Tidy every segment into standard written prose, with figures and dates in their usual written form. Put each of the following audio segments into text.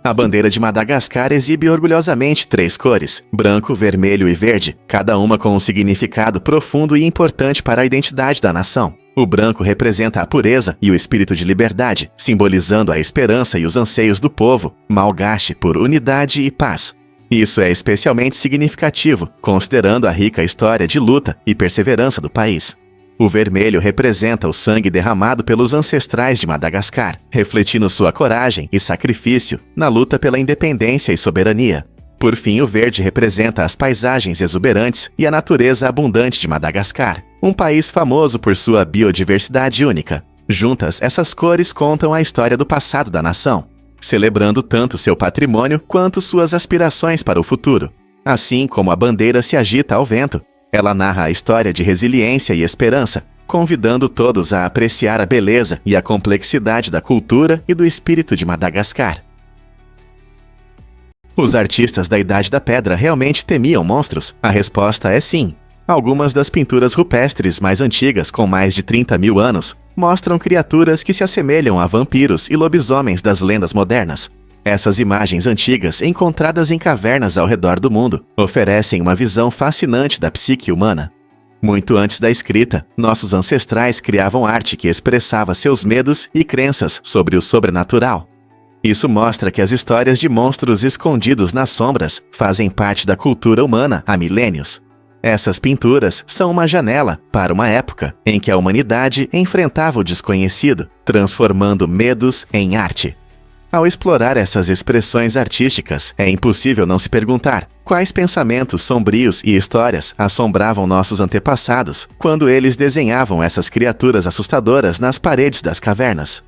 A bandeira de Madagascar exibe orgulhosamente 3 cores, branco, vermelho e verde, cada uma com um significado profundo e importante para a identidade da nação. O branco representa a pureza e o espírito de liberdade, simbolizando a esperança e os anseios do povo, malgache por unidade e paz. Isso é especialmente significativo, considerando a rica história de luta e perseverança do país. O vermelho representa o sangue derramado pelos ancestrais de Madagascar, refletindo sua coragem e sacrifício na luta pela independência e soberania. Por fim, o verde representa as paisagens exuberantes e a natureza abundante de Madagascar, um país famoso por sua biodiversidade única. Juntas, essas cores contam a história do passado da nação, celebrando tanto seu patrimônio quanto suas aspirações para o futuro. Assim como a bandeira se agita ao vento, ela narra a história de resiliência e esperança, convidando todos a apreciar a beleza e a complexidade da cultura e do espírito de Madagascar. Os artistas da Idade da Pedra realmente temiam monstros? A resposta é sim. Algumas das pinturas rupestres mais antigas, com mais de 30 mil anos, mostram criaturas que se assemelham a vampiros e lobisomens das lendas modernas. Essas imagens antigas, encontradas em cavernas ao redor do mundo, oferecem uma visão fascinante da psique humana. Muito antes da escrita, nossos ancestrais criavam arte que expressava seus medos e crenças sobre o sobrenatural. Isso mostra que as histórias de monstros escondidos nas sombras fazem parte da cultura humana há milênios. Essas pinturas são uma janela para uma época em que a humanidade enfrentava o desconhecido, transformando medos em arte. Ao explorar essas expressões artísticas, é impossível não se perguntar quais pensamentos sombrios e histórias assombravam nossos antepassados quando eles desenhavam essas criaturas assustadoras nas paredes das cavernas.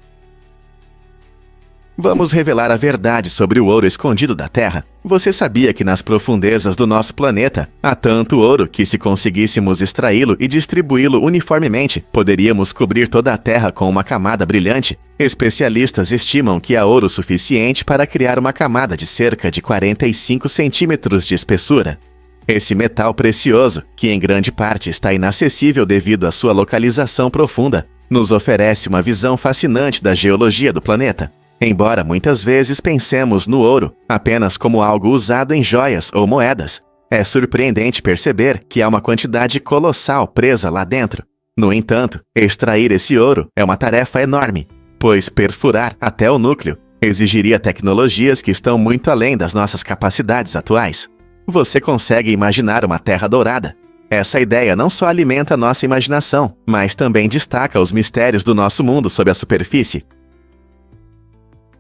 Vamos revelar a verdade sobre o ouro escondido da Terra. Você sabia que nas profundezas do nosso planeta há tanto ouro que, se conseguíssemos extraí-lo e distribuí-lo uniformemente, poderíamos cobrir toda a Terra com uma camada brilhante? Especialistas estimam que há ouro suficiente para criar uma camada de cerca de 45 centímetros de espessura. Esse metal precioso, que em grande parte está inacessível devido à sua localização profunda, nos oferece uma visão fascinante da geologia do planeta. Embora muitas vezes pensemos no ouro apenas como algo usado em joias ou moedas, é surpreendente perceber que há uma quantidade colossal presa lá dentro. No entanto, extrair esse ouro é uma tarefa enorme, pois perfurar até o núcleo exigiria tecnologias que estão muito além das nossas capacidades atuais. Você consegue imaginar uma terra dourada? Essa ideia não só alimenta nossa imaginação, mas também destaca os mistérios do nosso mundo sob a superfície.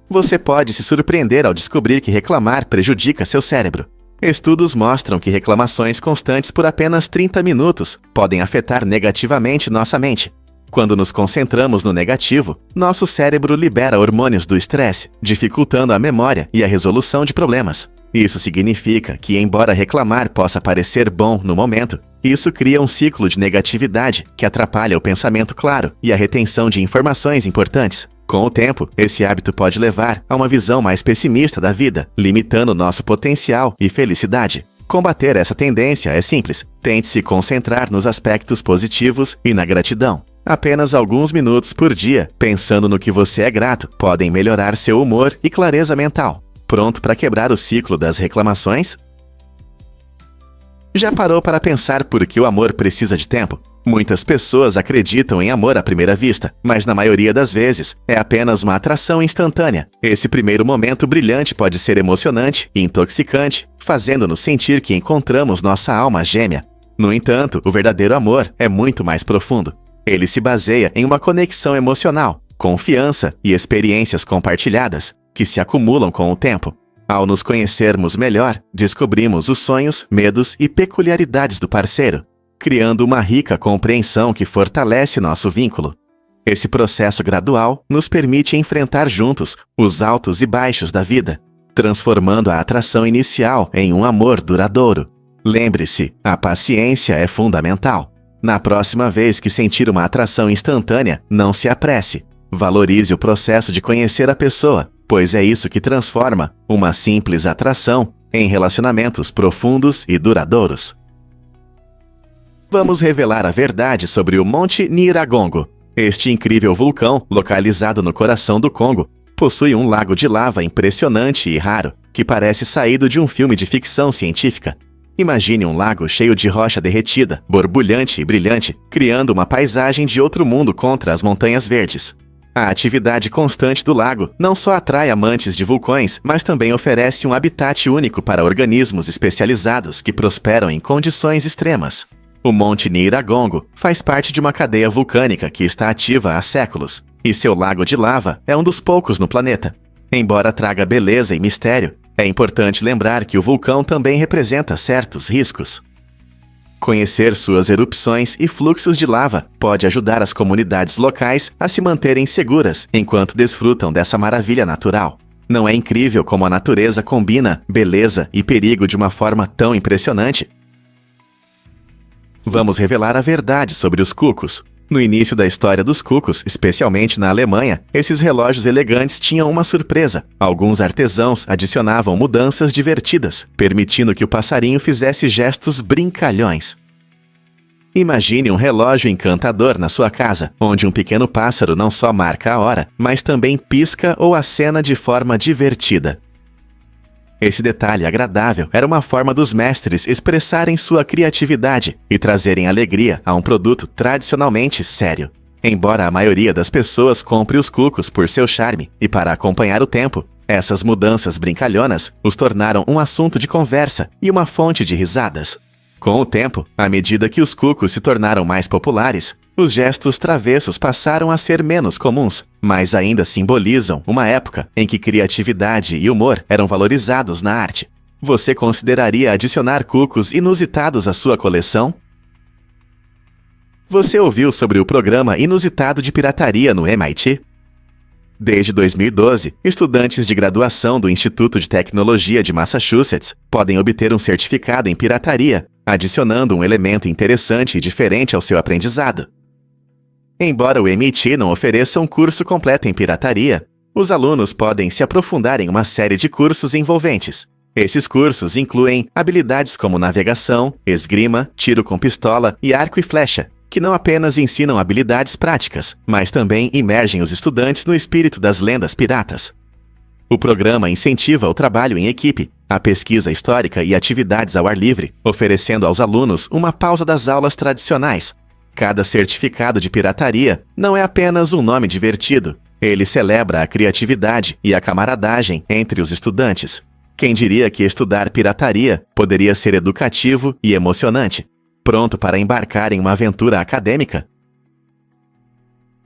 Você pode se surpreender ao descobrir que reclamar prejudica seu cérebro. Estudos mostram que reclamações constantes por apenas 30 minutos podem afetar negativamente nossa mente. Quando nos concentramos no negativo, nosso cérebro libera hormônios do estresse, dificultando a memória e a resolução de problemas. Isso significa que, embora reclamar possa parecer bom no momento, isso cria um ciclo de negatividade que atrapalha o pensamento claro e a retenção de informações importantes. Com o tempo, esse hábito pode levar a uma visão mais pessimista da vida, limitando nosso potencial e felicidade. Combater essa tendência é simples. Tente se concentrar nos aspectos positivos e na gratidão. Apenas alguns minutos por dia, pensando no que você é grato, podem melhorar seu humor e clareza mental. Pronto para quebrar o ciclo das reclamações? Já parou para pensar por que o amor precisa de tempo? Muitas pessoas acreditam em amor à primeira vista, mas na maioria das vezes é apenas uma atração instantânea. Esse primeiro momento brilhante pode ser emocionante e intoxicante, fazendo-nos sentir que encontramos nossa alma gêmea. No entanto, o verdadeiro amor é muito mais profundo. Ele se baseia em uma conexão emocional, confiança e experiências compartilhadas, que se acumulam com o tempo. Ao nos conhecermos melhor, descobrimos os sonhos, medos e peculiaridades do parceiro, criando uma rica compreensão que fortalece nosso vínculo. Esse processo gradual nos permite enfrentar juntos os altos e baixos da vida, transformando a atração inicial em um amor duradouro. Lembre-se, a paciência é fundamental. Na próxima vez que sentir uma atração instantânea, não se apresse. Valorize o processo de conhecer a pessoa, pois é isso que transforma uma simples atração em relacionamentos profundos e duradouros. Vamos revelar a verdade sobre o Monte Nyiragongo. Este incrível vulcão, localizado no coração do Congo, possui um lago de lava impressionante e raro, que parece saído de um filme de ficção científica. Imagine um lago cheio de rocha derretida, borbulhante e brilhante, criando uma paisagem de outro mundo contra as montanhas verdes. A atividade constante do lago não só atrai amantes de vulcões, mas também oferece um habitat único para organismos especializados que prosperam em condições extremas. O Monte Nyiragongo faz parte de uma cadeia vulcânica que está ativa há séculos, e seu lago de lava é um dos poucos no planeta. Embora traga beleza e mistério, é importante lembrar que o vulcão também representa certos riscos. Conhecer suas erupções e fluxos de lava pode ajudar as comunidades locais a se manterem seguras enquanto desfrutam dessa maravilha natural. Não é incrível como a natureza combina beleza e perigo de uma forma tão impressionante? Vamos revelar a verdade sobre os cucos. No início da história dos cucos, especialmente na Alemanha, esses relógios elegantes tinham uma surpresa. Alguns artesãos adicionavam mudanças divertidas, permitindo que o passarinho fizesse gestos brincalhões. Imagine um relógio encantador na sua casa, onde um pequeno pássaro não só marca a hora, mas também pisca ou acena de forma divertida. Esse detalhe agradável era uma forma dos mestres expressarem sua criatividade e trazerem alegria a um produto tradicionalmente sério. Embora a maioria das pessoas compre os cucos por seu charme e para acompanhar o tempo, essas mudanças brincalhonas os tornaram um assunto de conversa e uma fonte de risadas. Com o tempo, à medida que os cucos se tornaram mais populares, os gestos travessos passaram a ser menos comuns, mas ainda simbolizam uma época em que criatividade e humor eram valorizados na arte. Você consideraria adicionar cucos inusitados à sua coleção? Você ouviu sobre o programa inusitado de pirataria no MIT? Desde 2012, estudantes de graduação do Instituto de Tecnologia de Massachusetts podem obter um certificado em pirataria, adicionando um elemento interessante e diferente ao seu aprendizado. Embora o MIT não ofereça um curso completo em pirataria, os alunos podem se aprofundar em uma série de cursos envolventes. Esses cursos incluem habilidades como navegação, esgrima, tiro com pistola e arco e flecha, que não apenas ensinam habilidades práticas, mas também imergem os estudantes no espírito das lendas piratas. O programa incentiva o trabalho em equipe, a pesquisa histórica e atividades ao ar livre, oferecendo aos alunos uma pausa das aulas tradicionais. Cada certificado de pirataria não é apenas um nome divertido. Ele celebra a criatividade e a camaradagem entre os estudantes. Quem diria que estudar pirataria poderia ser educativo e emocionante? Pronto para embarcar em uma aventura acadêmica?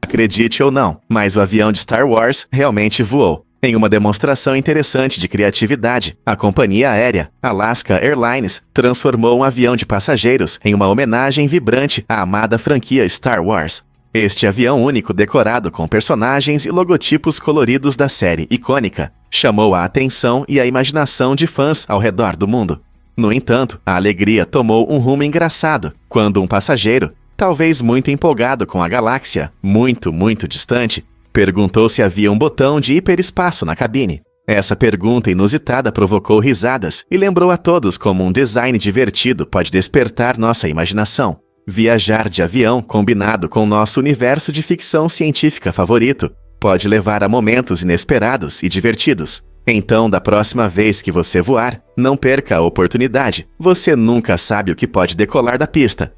Acredite ou não, mas o avião de Star Wars realmente voou. Em uma demonstração interessante de criatividade, a companhia aérea Alaska Airlines transformou um avião de passageiros em uma homenagem vibrante à amada franquia Star Wars. Este avião único decorado com personagens e logotipos coloridos da série icônica chamou a atenção e a imaginação de fãs ao redor do mundo. No entanto, a alegria tomou um rumo engraçado quando um passageiro, talvez muito empolgado com a galáxia, muito distante, perguntou se havia um botão de hiperespaço na cabine. Essa pergunta inusitada provocou risadas e lembrou a todos como um design divertido pode despertar nossa imaginação. Viajar de avião, combinado com nosso universo de ficção científica favorito, pode levar a momentos inesperados e divertidos. Então, da próxima vez que você voar, não perca a oportunidade. Você nunca sabe o que pode decolar da pista.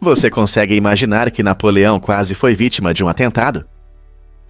Você consegue imaginar que Napoleão quase foi vítima de um atentado?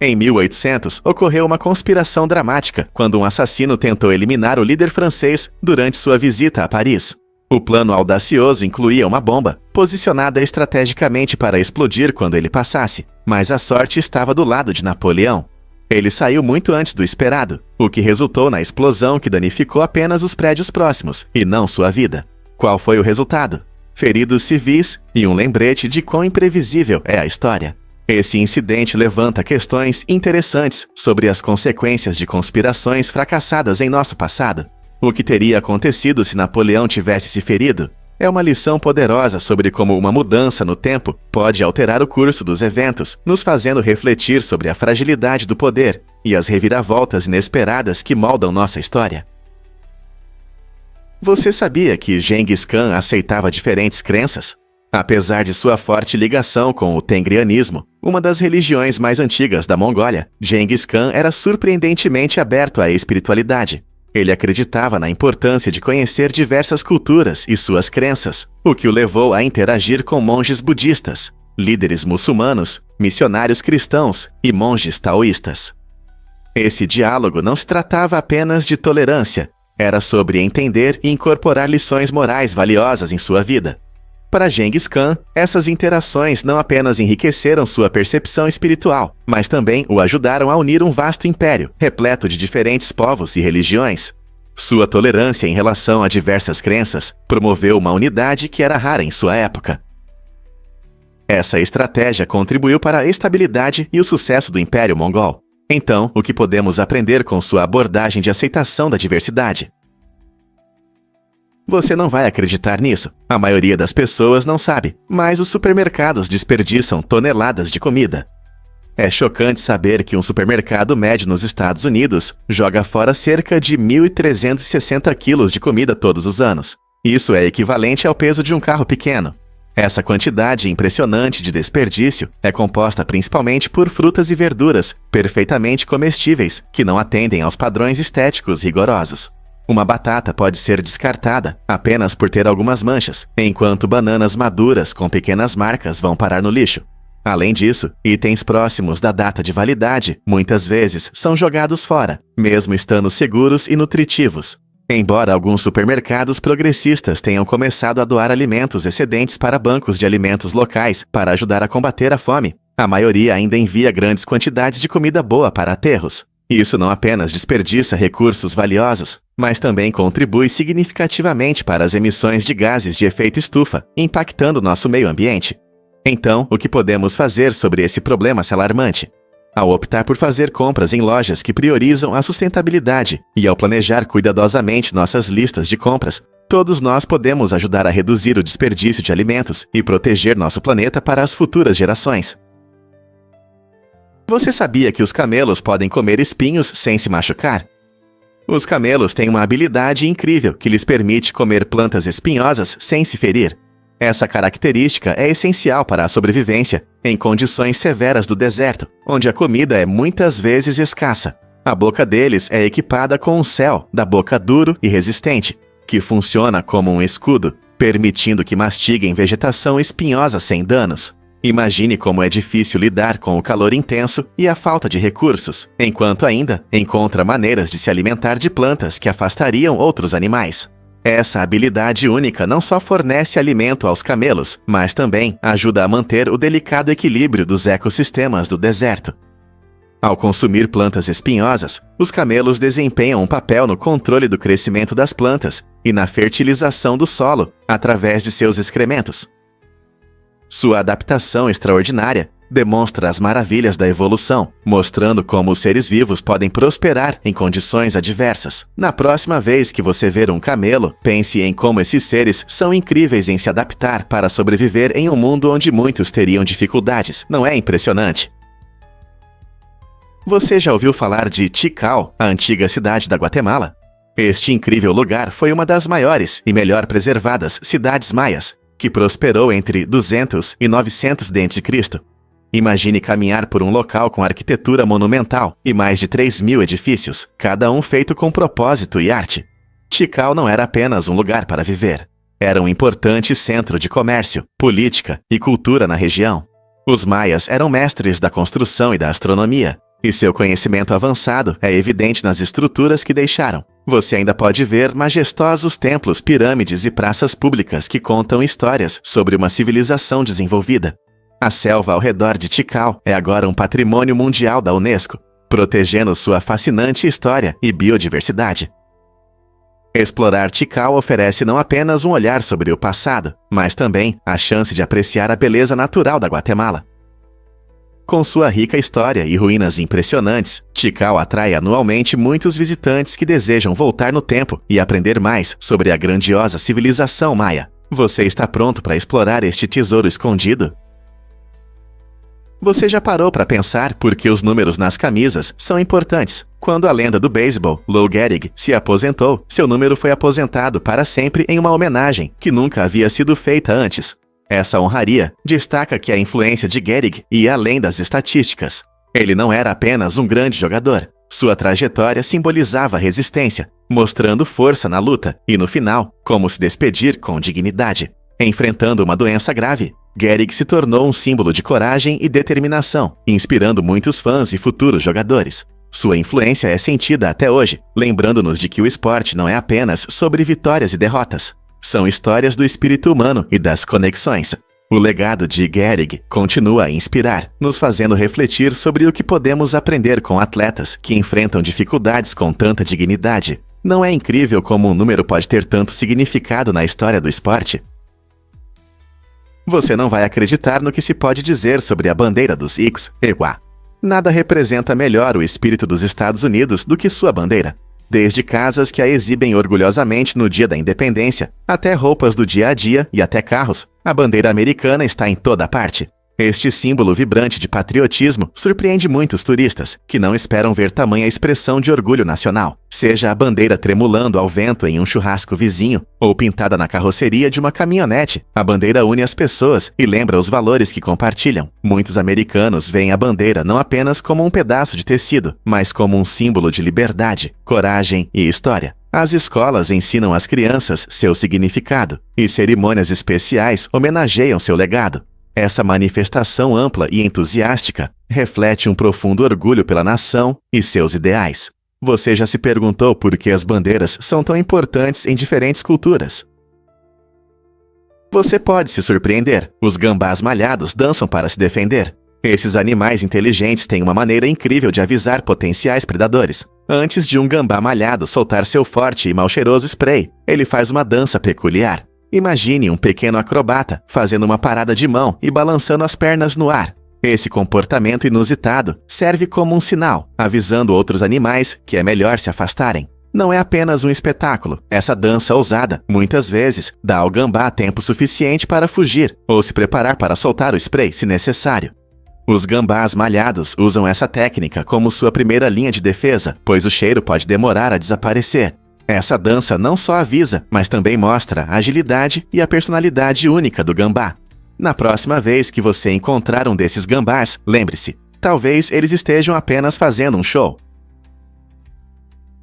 Em 1800, ocorreu uma conspiração dramática quando um assassino tentou eliminar o líder francês durante sua visita a Paris. O plano audacioso incluía uma bomba, posicionada estrategicamente para explodir quando ele passasse, mas a sorte estava do lado de Napoleão. Ele saiu muito antes do esperado, o que resultou na explosão que danificou apenas os prédios próximos, e não sua vida. Qual foi o resultado? Feridos civis e um lembrete de quão imprevisível é a história. Esse incidente levanta questões interessantes sobre as consequências de conspirações fracassadas em nosso passado. O que teria acontecido se Napoleão tivesse se ferido? É uma lição poderosa sobre como uma mudança no tempo pode alterar o curso dos eventos, nos fazendo refletir sobre a fragilidade do poder e as reviravoltas inesperadas que moldam nossa história. Você sabia que Genghis Khan aceitava diferentes crenças? Apesar de sua forte ligação com o Tengrianismo, uma das religiões mais antigas da Mongólia, Genghis Khan era surpreendentemente aberto à espiritualidade. Ele acreditava na importância de conhecer diversas culturas e suas crenças, o que o levou a interagir com monges budistas, líderes muçulmanos, missionários cristãos e monges taoístas. Esse diálogo não se tratava apenas de tolerância, era sobre entender e incorporar lições morais valiosas em sua vida. Para Genghis Khan, essas interações não apenas enriqueceram sua percepção espiritual, mas também o ajudaram a unir um vasto império, repleto de diferentes povos e religiões. Sua tolerância em relação a diversas crenças promoveu uma unidade que era rara em sua época. Essa estratégia contribuiu para a estabilidade e o sucesso do Império Mongol. Então, o que podemos aprender com sua abordagem de aceitação da diversidade? Você não vai acreditar nisso. A maioria das pessoas não sabe, mas os supermercados desperdiçam toneladas de comida. É chocante saber que um supermercado médio nos Estados Unidos joga fora cerca de 1.360 quilos de comida todos os anos. Isso é equivalente ao peso de um carro pequeno. Essa quantidade impressionante de desperdício é composta principalmente por frutas e verduras perfeitamente comestíveis que não atendem aos padrões estéticos rigorosos. Uma batata pode ser descartada apenas por ter algumas manchas, enquanto bananas maduras com pequenas marcas vão parar no lixo. Além disso, itens próximos da data de validade muitas vezes são jogados fora, mesmo estando seguros e nutritivos. Embora alguns supermercados progressistas tenham começado a doar alimentos excedentes para bancos de alimentos locais para ajudar a combater a fome, a maioria ainda envia grandes quantidades de comida boa para aterros. Isso não apenas desperdiça recursos valiosos, mas também contribui significativamente para as emissões de gases de efeito estufa, impactando nosso meio ambiente. Então, o que podemos fazer sobre esse problema alarmante? Ao optar por fazer compras em lojas que priorizam a sustentabilidade e ao planejar cuidadosamente nossas listas de compras, todos nós podemos ajudar a reduzir o desperdício de alimentos e proteger nosso planeta para as futuras gerações. Você sabia que os camelos podem comer espinhos sem se machucar? Os camelos têm uma habilidade incrível que lhes permite comer plantas espinhosas sem se ferir. Essa característica é essencial para a sobrevivência em condições severas do deserto, onde a comida é muitas vezes escassa. A boca deles é equipada com um céu da boca duro e resistente, que funciona como um escudo, permitindo que mastiguem vegetação espinhosa sem danos. Imagine como é difícil lidar com o calor intenso e a falta de recursos, enquanto ainda encontra maneiras de se alimentar de plantas que afastariam outros animais. Essa habilidade única não só fornece alimento aos camelos, mas também ajuda a manter o delicado equilíbrio dos ecossistemas do deserto. Ao consumir plantas espinhosas, os camelos desempenham um papel no controle do crescimento das plantas e na fertilização do solo através de seus excrementos. Sua adaptação extraordinária demonstra as maravilhas da evolução, mostrando como os seres vivos podem prosperar em condições adversas. Na próxima vez que você ver um camelo, pense em como esses seres são incríveis em se adaptar para sobreviver em um mundo onde muitos teriam dificuldades. Não é impressionante? Você já ouviu falar de Tikal, a antiga cidade da Guatemala? Este incrível lugar foi uma das maiores e melhor preservadas cidades maias, que prosperou entre 200 e 900 d.C. Imagine caminhar por um local com arquitetura monumental e mais de 3.000 edifícios, cada um feito com propósito e arte. Tikal não era apenas um lugar para viver. Era um importante centro de comércio, política e cultura na região. Os maias eram mestres da construção e da astronomia, e seu conhecimento avançado é evidente nas estruturas que deixaram. Você ainda pode ver majestosos templos, pirâmides e praças públicas que contam histórias sobre uma civilização desenvolvida. A selva ao redor de Tikal é agora um patrimônio mundial da Unesco, protegendo sua fascinante história e biodiversidade. Explorar Tikal oferece não apenas um olhar sobre o passado, mas também a chance de apreciar a beleza natural da Guatemala. Com sua rica história e ruínas impressionantes, Tikal atrai anualmente muitos visitantes que desejam voltar no tempo e aprender mais sobre a grandiosa civilização maia. Você está pronto para explorar este tesouro escondido? Você já parou para pensar por que os números nas camisas são importantes? Quando a lenda do beisebol, Lou Gehrig, se aposentou, seu número foi aposentado para sempre em uma homenagem que nunca havia sido feita antes. Essa honraria destaca que a influência de Gehrig ia além das estatísticas. Ele não era apenas um grande jogador. Sua trajetória simbolizava resistência, mostrando força na luta e, no final, como se despedir com dignidade. Enfrentando uma doença grave, Gehrig se tornou um símbolo de coragem e determinação, inspirando muitos fãs e futuros jogadores. Sua influência é sentida até hoje, lembrando-nos de que o esporte não é apenas sobre vitórias e derrotas. São histórias do espírito humano e das conexões. O legado de Gehrig continua a inspirar, nos fazendo refletir sobre o que podemos aprender com atletas que enfrentam dificuldades com tanta dignidade. Não é incrível como um número pode ter tanto significado na história do esporte? Você não vai acreditar no que se pode dizer sobre a bandeira dos Iowa. Nada representa melhor o espírito dos Estados Unidos do que sua bandeira. Desde casas que a exibem orgulhosamente no dia da independência, até roupas do dia a dia e até carros, a bandeira americana está em toda parte. Este símbolo vibrante de patriotismo surpreende muitos turistas, que não esperam ver tamanha expressão de orgulho nacional, seja a bandeira tremulando ao vento em um churrasco vizinho, ou pintada na carroceria de uma caminhonete. A bandeira une as pessoas e lembra os valores que compartilham. Muitos americanos veem a bandeira não apenas como um pedaço de tecido, mas como um símbolo de liberdade, coragem e história. As escolas ensinam às crianças seu significado, e cerimônias especiais homenageiam seu legado. Essa manifestação ampla e entusiástica reflete um profundo orgulho pela nação e seus ideais. Você já se perguntou por que as bandeiras são tão importantes em diferentes culturas? Você pode se surpreender. Os gambás malhados dançam para se defender. Esses animais inteligentes têm uma maneira incrível de avisar potenciais predadores. Antes de um gambá malhado soltar seu forte e mal-cheiroso spray, ele faz uma dança peculiar. Imagine um pequeno acrobata fazendo uma parada de mão e balançando as pernas no ar. Esse comportamento inusitado serve como um sinal, avisando outros animais que é melhor se afastarem. Não é apenas um espetáculo. Essa dança ousada, muitas vezes, dá ao gambá tempo suficiente para fugir ou se preparar para soltar o spray se necessário. Os gambás malhados usam essa técnica como sua primeira linha de defesa, pois o cheiro pode demorar a desaparecer. Essa dança não só avisa, mas também mostra a agilidade e a personalidade única do gambá. Na próxima vez que você encontrar um desses gambás, lembre-se, talvez eles estejam apenas fazendo um show.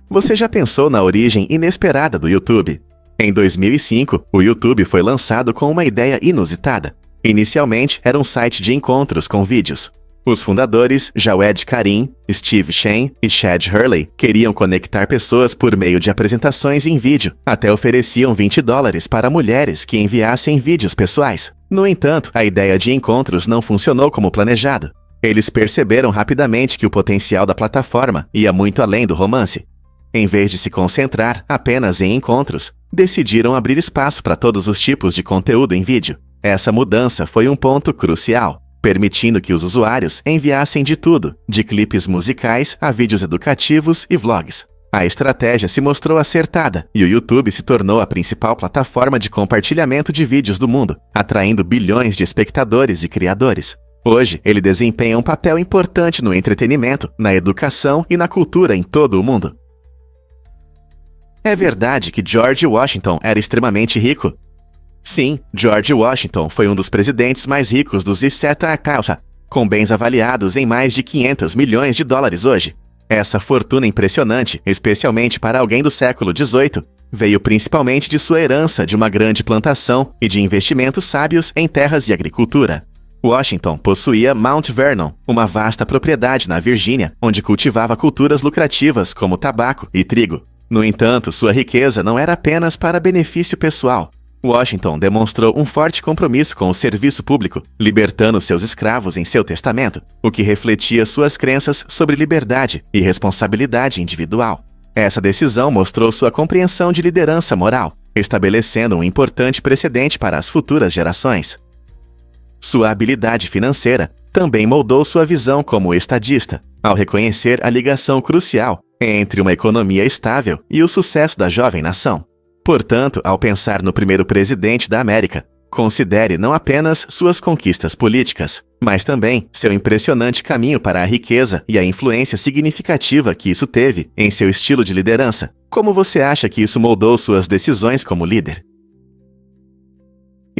Você já pensou na origem inesperada do YouTube? Em 2005, o YouTube foi lançado com uma ideia inusitada. Inicialmente, era um site de encontros com vídeos. Os fundadores, Jawed Karim, Steve Chen e Chad Hurley, queriam conectar pessoas por meio de apresentações em vídeo. Até ofereciam $20 para mulheres que enviassem vídeos pessoais. No entanto, a ideia de encontros não funcionou como planejado. Eles perceberam rapidamente que o potencial da plataforma ia muito além do romance. Em vez de se concentrar apenas em encontros, decidiram abrir espaço para todos os tipos de conteúdo em vídeo. Essa mudança foi um ponto crucial, permitindo que os usuários enviassem de tudo, de clipes musicais a vídeos educativos e vlogs. A estratégia se mostrou acertada e o YouTube se tornou a principal plataforma de compartilhamento de vídeos do mundo, atraindo bilhões de espectadores e criadores. Hoje, ele desempenha um papel importante no entretenimento, na educação e na cultura em todo o mundo. É verdade que George Washington era extremamente rico? Sim, George Washington foi um dos presidentes mais ricos dos Estados Unidos, com bens avaliados em mais de $500 milhões hoje. Essa fortuna impressionante, especialmente para alguém do século XVIII, veio principalmente de sua herança de uma grande plantação e de investimentos sábios em terras e agricultura. Washington possuía Mount Vernon, uma vasta propriedade na Virgínia, onde cultivava culturas lucrativas como tabaco e trigo. No entanto, sua riqueza não era apenas para benefício pessoal. Washington demonstrou um forte compromisso com o serviço público, libertando seus escravos em seu testamento, o que refletia suas crenças sobre liberdade e responsabilidade individual. Essa decisão mostrou sua compreensão de liderança moral, estabelecendo um importante precedente para as futuras gerações. Sua habilidade financeira também moldou sua visão como estadista, ao reconhecer a ligação crucial entre uma economia estável e o sucesso da jovem nação. Portanto, ao pensar no primeiro presidente da América, considere não apenas suas conquistas políticas, mas também seu impressionante caminho para a riqueza e a influência significativa que isso teve em seu estilo de liderança. Como você acha que isso moldou suas decisões como líder?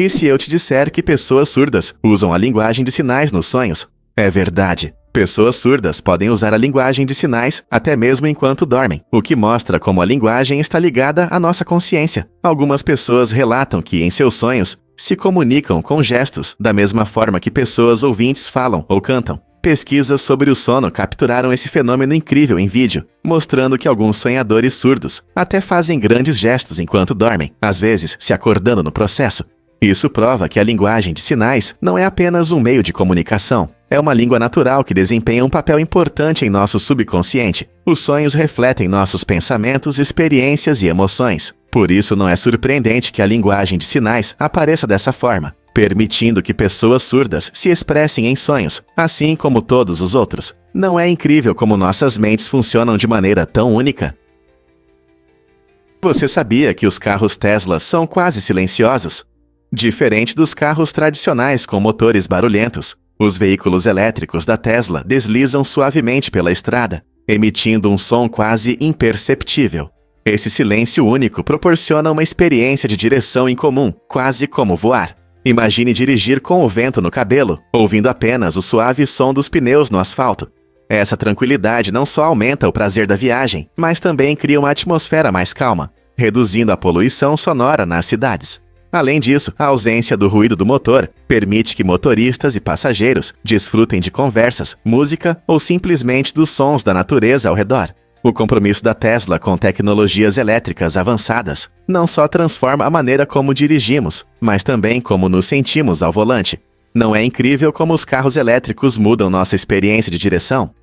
E se eu te disser que pessoas surdas usam a linguagem de sinais nos sonhos? É verdade. Pessoas surdas podem usar a linguagem de sinais até mesmo enquanto dormem, o que mostra como a linguagem está ligada à nossa consciência. Algumas pessoas relatam que, em seus sonhos, se comunicam com gestos da mesma forma que pessoas ouvintes falam ou cantam. Pesquisas sobre o sono capturaram esse fenômeno incrível em vídeo, mostrando que alguns sonhadores surdos até fazem grandes gestos enquanto dormem, às vezes se acordando no processo. Isso prova que a linguagem de sinais não é apenas um meio de comunicação. É uma língua natural que desempenha um papel importante em nosso subconsciente. Os sonhos refletem nossos pensamentos, experiências e emoções. Por isso, não é surpreendente que a linguagem de sinais apareça dessa forma, permitindo que pessoas surdas se expressem em sonhos, assim como todos os outros. Não é incrível como nossas mentes funcionam de maneira tão única? Você sabia que os carros Tesla são quase silenciosos? Diferente dos carros tradicionais com motores barulhentos, os veículos elétricos da Tesla deslizam suavemente pela estrada, emitindo um som quase imperceptível. Esse silêncio único proporciona uma experiência de direção incomum, quase como voar. Imagine dirigir com o vento no cabelo, ouvindo apenas o suave som dos pneus no asfalto. Essa tranquilidade não só aumenta o prazer da viagem, mas também cria uma atmosfera mais calma, reduzindo a poluição sonora nas cidades. Além disso, a ausência do ruído do motor permite que motoristas e passageiros desfrutem de conversas, música ou simplesmente dos sons da natureza ao redor. O compromisso da Tesla com tecnologias elétricas avançadas não só transforma a maneira como dirigimos, mas também como nos sentimos ao volante. Não é incrível como os carros elétricos mudam nossa experiência de direção?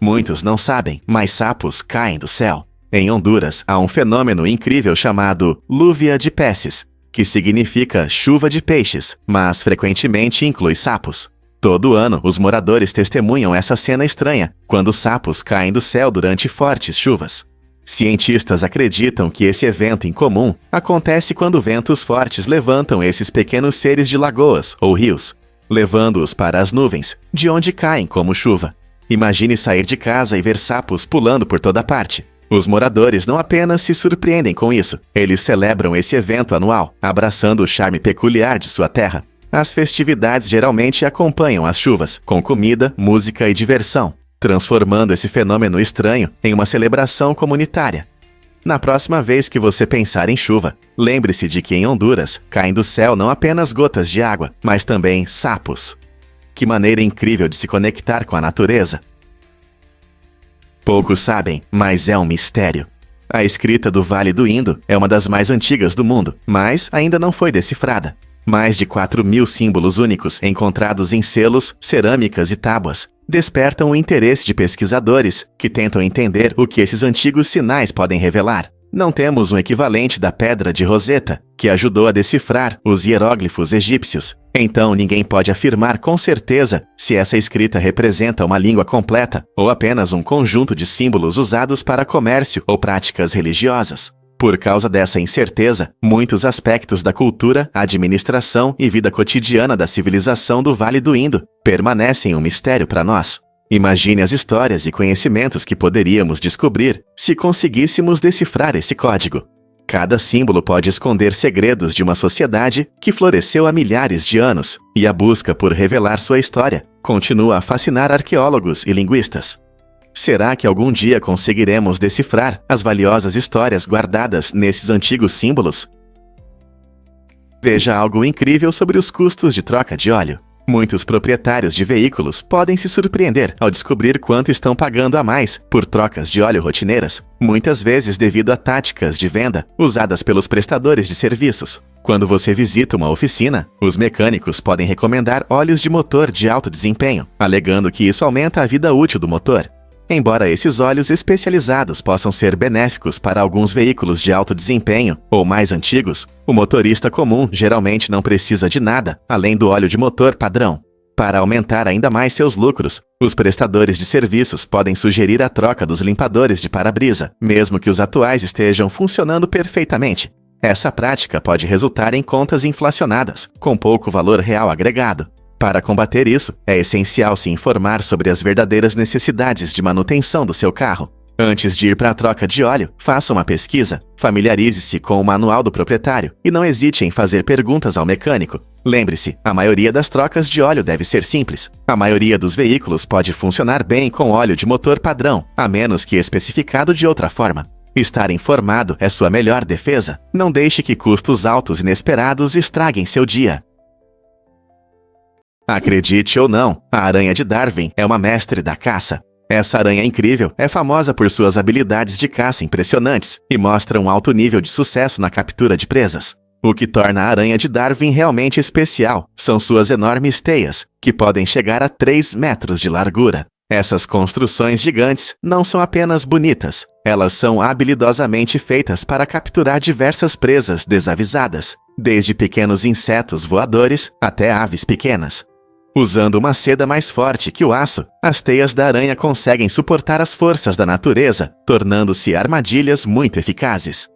Muitos não sabem, mas sapos caem do céu. Em Honduras, há um fenômeno incrível chamado lluvia de peces, que significa chuva de peixes, mas frequentemente inclui sapos. Todo ano, os moradores testemunham essa cena estranha, quando sapos caem do céu durante fortes chuvas. Cientistas acreditam que esse evento incomum acontece quando ventos fortes levantam esses pequenos seres de lagoas ou rios, levando-os para as nuvens, de onde caem como chuva. Imagine sair de casa e ver sapos pulando por toda parte. Os moradores não apenas se surpreendem com isso, eles celebram esse evento anual, abraçando o charme peculiar de sua terra. As festividades geralmente acompanham as chuvas, com comida, música e diversão, transformando esse fenômeno estranho em uma celebração comunitária. Na próxima vez que você pensar em chuva, lembre-se de que em Honduras caem do céu não apenas gotas de água, mas também sapos. Que maneira incrível de se conectar com a natureza! Poucos sabem, mas é um mistério. A escrita do Vale do Indo é uma das mais antigas do mundo, mas ainda não foi decifrada. Mais de 4.000 símbolos únicos encontrados em selos, cerâmicas e tábuas despertam o interesse de pesquisadores que tentam entender o que esses antigos sinais podem revelar. Não temos um equivalente da Pedra de Roseta, que ajudou a decifrar os hieróglifos egípcios. Então ninguém pode afirmar com certeza se essa escrita representa uma língua completa ou apenas um conjunto de símbolos usados para comércio ou práticas religiosas. Por causa dessa incerteza, muitos aspectos da cultura, administração e vida cotidiana da civilização do Vale do Indo permanecem um mistério para nós. Imagine as histórias e conhecimentos que poderíamos descobrir se conseguíssemos decifrar esse código. Cada símbolo pode esconder segredos de uma sociedade que floresceu há milhares de anos, e a busca por revelar sua história continua a fascinar arqueólogos e linguistas. Será que algum dia conseguiremos decifrar as valiosas histórias guardadas nesses antigos símbolos? Veja algo incrível sobre os custos de troca de óleo. Muitos proprietários de veículos podem se surpreender ao descobrir quanto estão pagando a mais por trocas de óleo rotineiras, muitas vezes devido a táticas de venda usadas pelos prestadores de serviços. Quando você visita uma oficina, os mecânicos podem recomendar óleos de motor de alto desempenho, alegando que isso aumenta a vida útil do motor. Embora esses óleos especializados possam ser benéficos para alguns veículos de alto desempenho ou mais antigos, o motorista comum geralmente não precisa de nada além do óleo de motor padrão. Para aumentar ainda mais seus lucros, os prestadores de serviços podem sugerir a troca dos limpadores de para-brisa, mesmo que os atuais estejam funcionando perfeitamente. Essa prática pode resultar em contas inflacionadas, com pouco valor real agregado. Para combater isso, é essencial se informar sobre as verdadeiras necessidades de manutenção do seu carro. Antes de ir para a troca de óleo, faça uma pesquisa, familiarize-se com o manual do proprietário e não hesite em fazer perguntas ao mecânico. Lembre-se, a maioria das trocas de óleo deve ser simples. A maioria dos veículos pode funcionar bem com óleo de motor padrão, a menos que especificado de outra forma. Estar informado é sua melhor defesa. Não deixe que custos altos inesperados estraguem seu dia. Acredite ou não, a aranha de Darwin é uma mestre da caça. Essa aranha incrível é famosa por suas habilidades de caça impressionantes e mostra um alto nível de sucesso na captura de presas. O que torna a aranha de Darwin realmente especial são suas enormes teias, que podem chegar a 3 metros de largura. Essas construções gigantes não são apenas bonitas, elas são habilidosamente feitas para capturar diversas presas desavisadas, desde pequenos insetos voadores até aves pequenas. Usando uma seda mais forte que o aço, as teias da aranha conseguem suportar as forças da natureza, tornando-se armadilhas muito eficazes.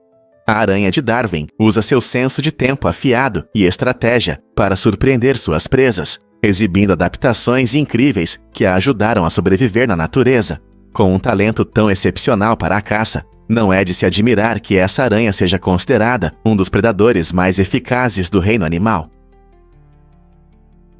A aranha de Darwin usa seu senso de tempo afiado e estratégia para surpreender suas presas, exibindo adaptações incríveis que a ajudaram a sobreviver na natureza. Com um talento tão excepcional para a caça, não é de se admirar que essa aranha seja considerada um dos predadores mais eficazes do reino animal.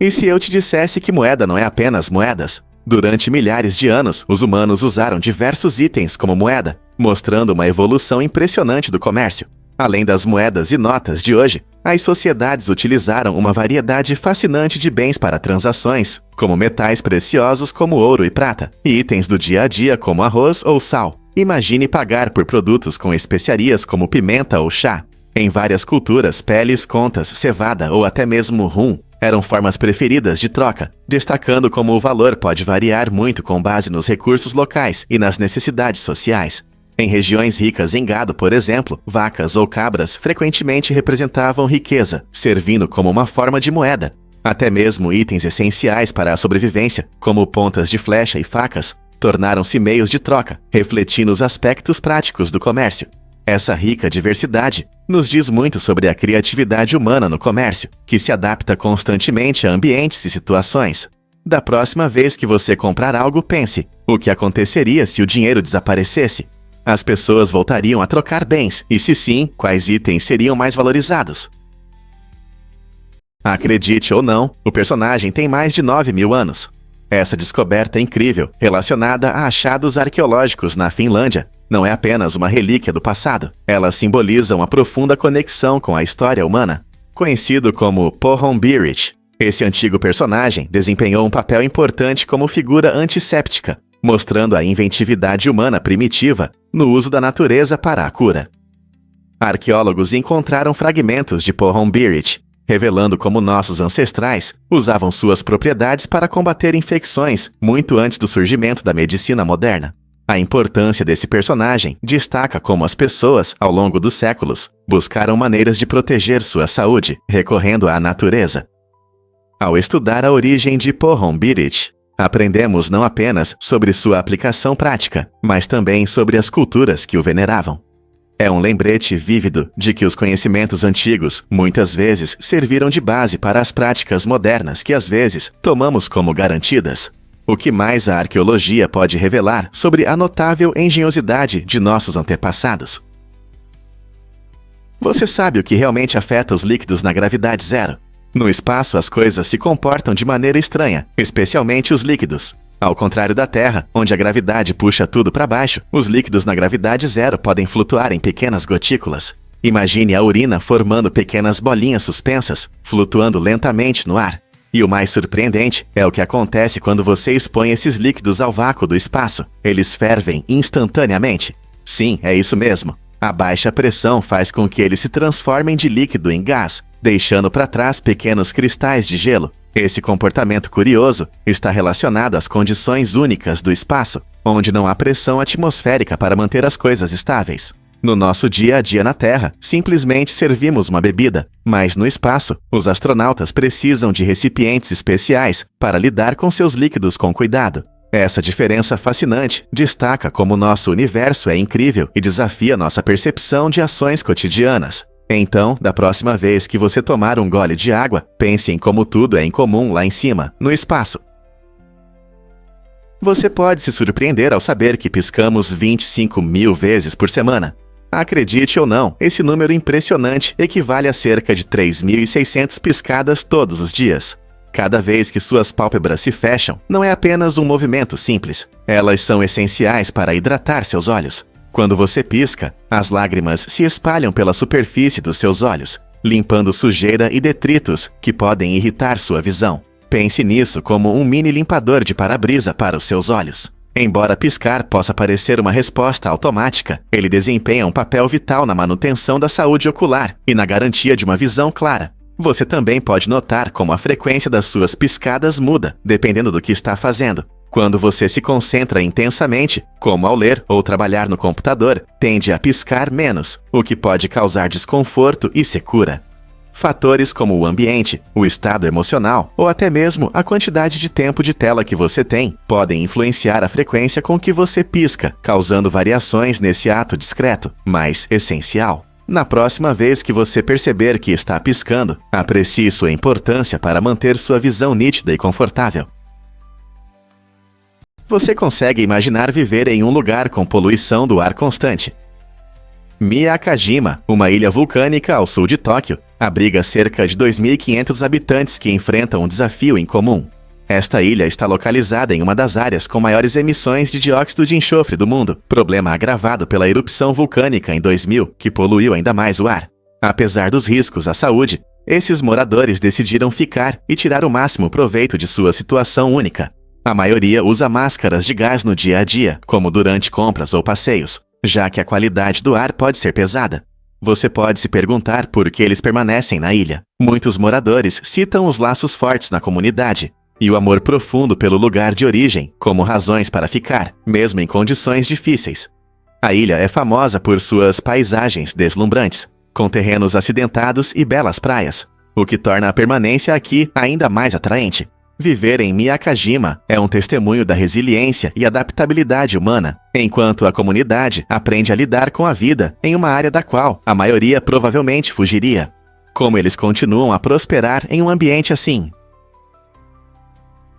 E se eu te dissesse que moeda não é apenas moedas? Durante milhares de anos, os humanos usaram diversos itens como moeda, mostrando uma evolução impressionante do comércio. Além das moedas e notas de hoje, as sociedades utilizaram uma variedade fascinante de bens para transações, como metais preciosos como ouro e prata, e itens do dia a dia como arroz ou sal. Imagine pagar por produtos com especiarias como pimenta ou chá. Em várias culturas, peles, contas, cevada ou até mesmo rum eram formas preferidas de troca, destacando como o valor pode variar muito com base nos recursos locais e nas necessidades sociais. Em regiões ricas em gado, por exemplo, vacas ou cabras frequentemente representavam riqueza, servindo como uma forma de moeda. Até mesmo itens essenciais para a sobrevivência, como pontas de flecha e facas, tornaram-se meios de troca, refletindo os aspectos práticos do comércio. Essa rica diversidade nos diz muito sobre a criatividade humana no comércio, que se adapta constantemente a ambientes e situações. Da próxima vez que você comprar algo, pense: o que aconteceria se o dinheiro desaparecesse? As pessoas voltariam a trocar bens, e se sim, quais itens seriam mais valorizados? Acredite ou não, o personagem tem mais de 9.000 anos. Essa descoberta incrível, relacionada a achados arqueológicos na Finlândia, não é apenas uma relíquia do passado, ela simboliza uma profunda conexão com a história humana. Conhecido como Pohjombirich, esse antigo personagem desempenhou um papel importante como figura antisséptica, mostrando a inventividade humana primitiva no uso da natureza para a cura. Arqueólogos encontraram fragmentos de Pohjombirich, revelando como nossos ancestrais usavam suas propriedades para combater infecções muito antes do surgimento da medicina moderna. A importância desse personagem destaca como as pessoas, ao longo dos séculos, buscaram maneiras de proteger sua saúde, recorrendo à natureza. Ao estudar a origem de Pohjombirich, aprendemos não apenas sobre sua aplicação prática, mas também sobre as culturas que o veneravam. É um lembrete vívido de que os conhecimentos antigos muitas vezes serviram de base para as práticas modernas que às vezes tomamos como garantidas. O que mais a arqueologia pode revelar sobre a notável engenhosidade de nossos antepassados? Você sabe o que realmente afeta os líquidos na gravidade zero? No espaço, as coisas se comportam de maneira estranha, especialmente os líquidos. Ao contrário da Terra, onde a gravidade puxa tudo para baixo, os líquidos na gravidade zero podem flutuar em pequenas gotículas. Imagine a urina formando pequenas bolinhas suspensas, flutuando lentamente no ar. E o mais surpreendente é o que acontece quando você expõe esses líquidos ao vácuo do espaço. Eles fervem instantaneamente. Sim, é isso mesmo. A baixa pressão faz com que eles se transformem de líquido em gás, deixando para trás pequenos cristais de gelo. Esse comportamento curioso está relacionado às condições únicas do espaço, onde não há pressão atmosférica para manter as coisas estáveis. No nosso dia a dia na Terra, simplesmente servimos uma bebida, mas no espaço, os astronautas precisam de recipientes especiais para lidar com seus líquidos com cuidado. Essa diferença fascinante destaca como nosso universo é incrível e desafia nossa percepção de ações cotidianas. Então, da próxima vez que você tomar um gole de água, pense em como tudo é incomum lá em cima, no espaço. Você pode se surpreender ao saber que piscamos 25 mil vezes por semana. Acredite ou não, esse número impressionante equivale a cerca de 3.600 piscadas todos os dias. Cada vez que suas pálpebras se fecham, não é apenas um movimento simples. Elas são essenciais para hidratar seus olhos. Quando você pisca, as lágrimas se espalham pela superfície dos seus olhos, limpando sujeira e detritos que podem irritar sua visão. Pense nisso como um mini limpador de para-brisa para os seus olhos. Embora piscar possa parecer uma resposta automática, ele desempenha um papel vital na manutenção da saúde ocular e na garantia de uma visão clara. Você também pode notar como a frequência das suas piscadas muda, dependendo do que está fazendo. Quando você se concentra intensamente, como ao ler ou trabalhar no computador, tende a piscar menos, o que pode causar desconforto e secura. Fatores como o ambiente, o estado emocional ou até mesmo a quantidade de tempo de tela que você tem podem influenciar a frequência com que você pisca, causando variações nesse ato discreto, mas essencial. Na próxima vez que você perceber que está piscando, aprecie sua importância para manter sua visão nítida e confortável. Você consegue imaginar viver em um lugar com poluição do ar constante. Miyakajima, uma ilha vulcânica ao sul de Tóquio, abriga cerca de 2.500 habitantes que enfrentam um desafio incomum. Esta ilha está localizada em uma das áreas com maiores emissões de dióxido de enxofre do mundo, problema agravado pela erupção vulcânica em 2000, que poluiu ainda mais o ar. Apesar dos riscos à saúde, esses moradores decidiram ficar e tirar o máximo proveito de sua situação única. A maioria usa máscaras de gás no dia a dia, como durante compras ou passeios, já que a qualidade do ar pode ser pesada. Você pode se perguntar por que eles permanecem na ilha. Muitos moradores citam os laços fortes na comunidade e o amor profundo pelo lugar de origem como razões para ficar, mesmo em condições difíceis. A ilha é famosa por suas paisagens deslumbrantes, com terrenos acidentados e belas praias, o que torna a permanência aqui ainda mais atraente. Viver em Miyakajima é um testemunho da resiliência e adaptabilidade humana, enquanto a comunidade aprende a lidar com a vida em uma área da qual a maioria provavelmente fugiria. Como eles continuam a prosperar em um ambiente assim?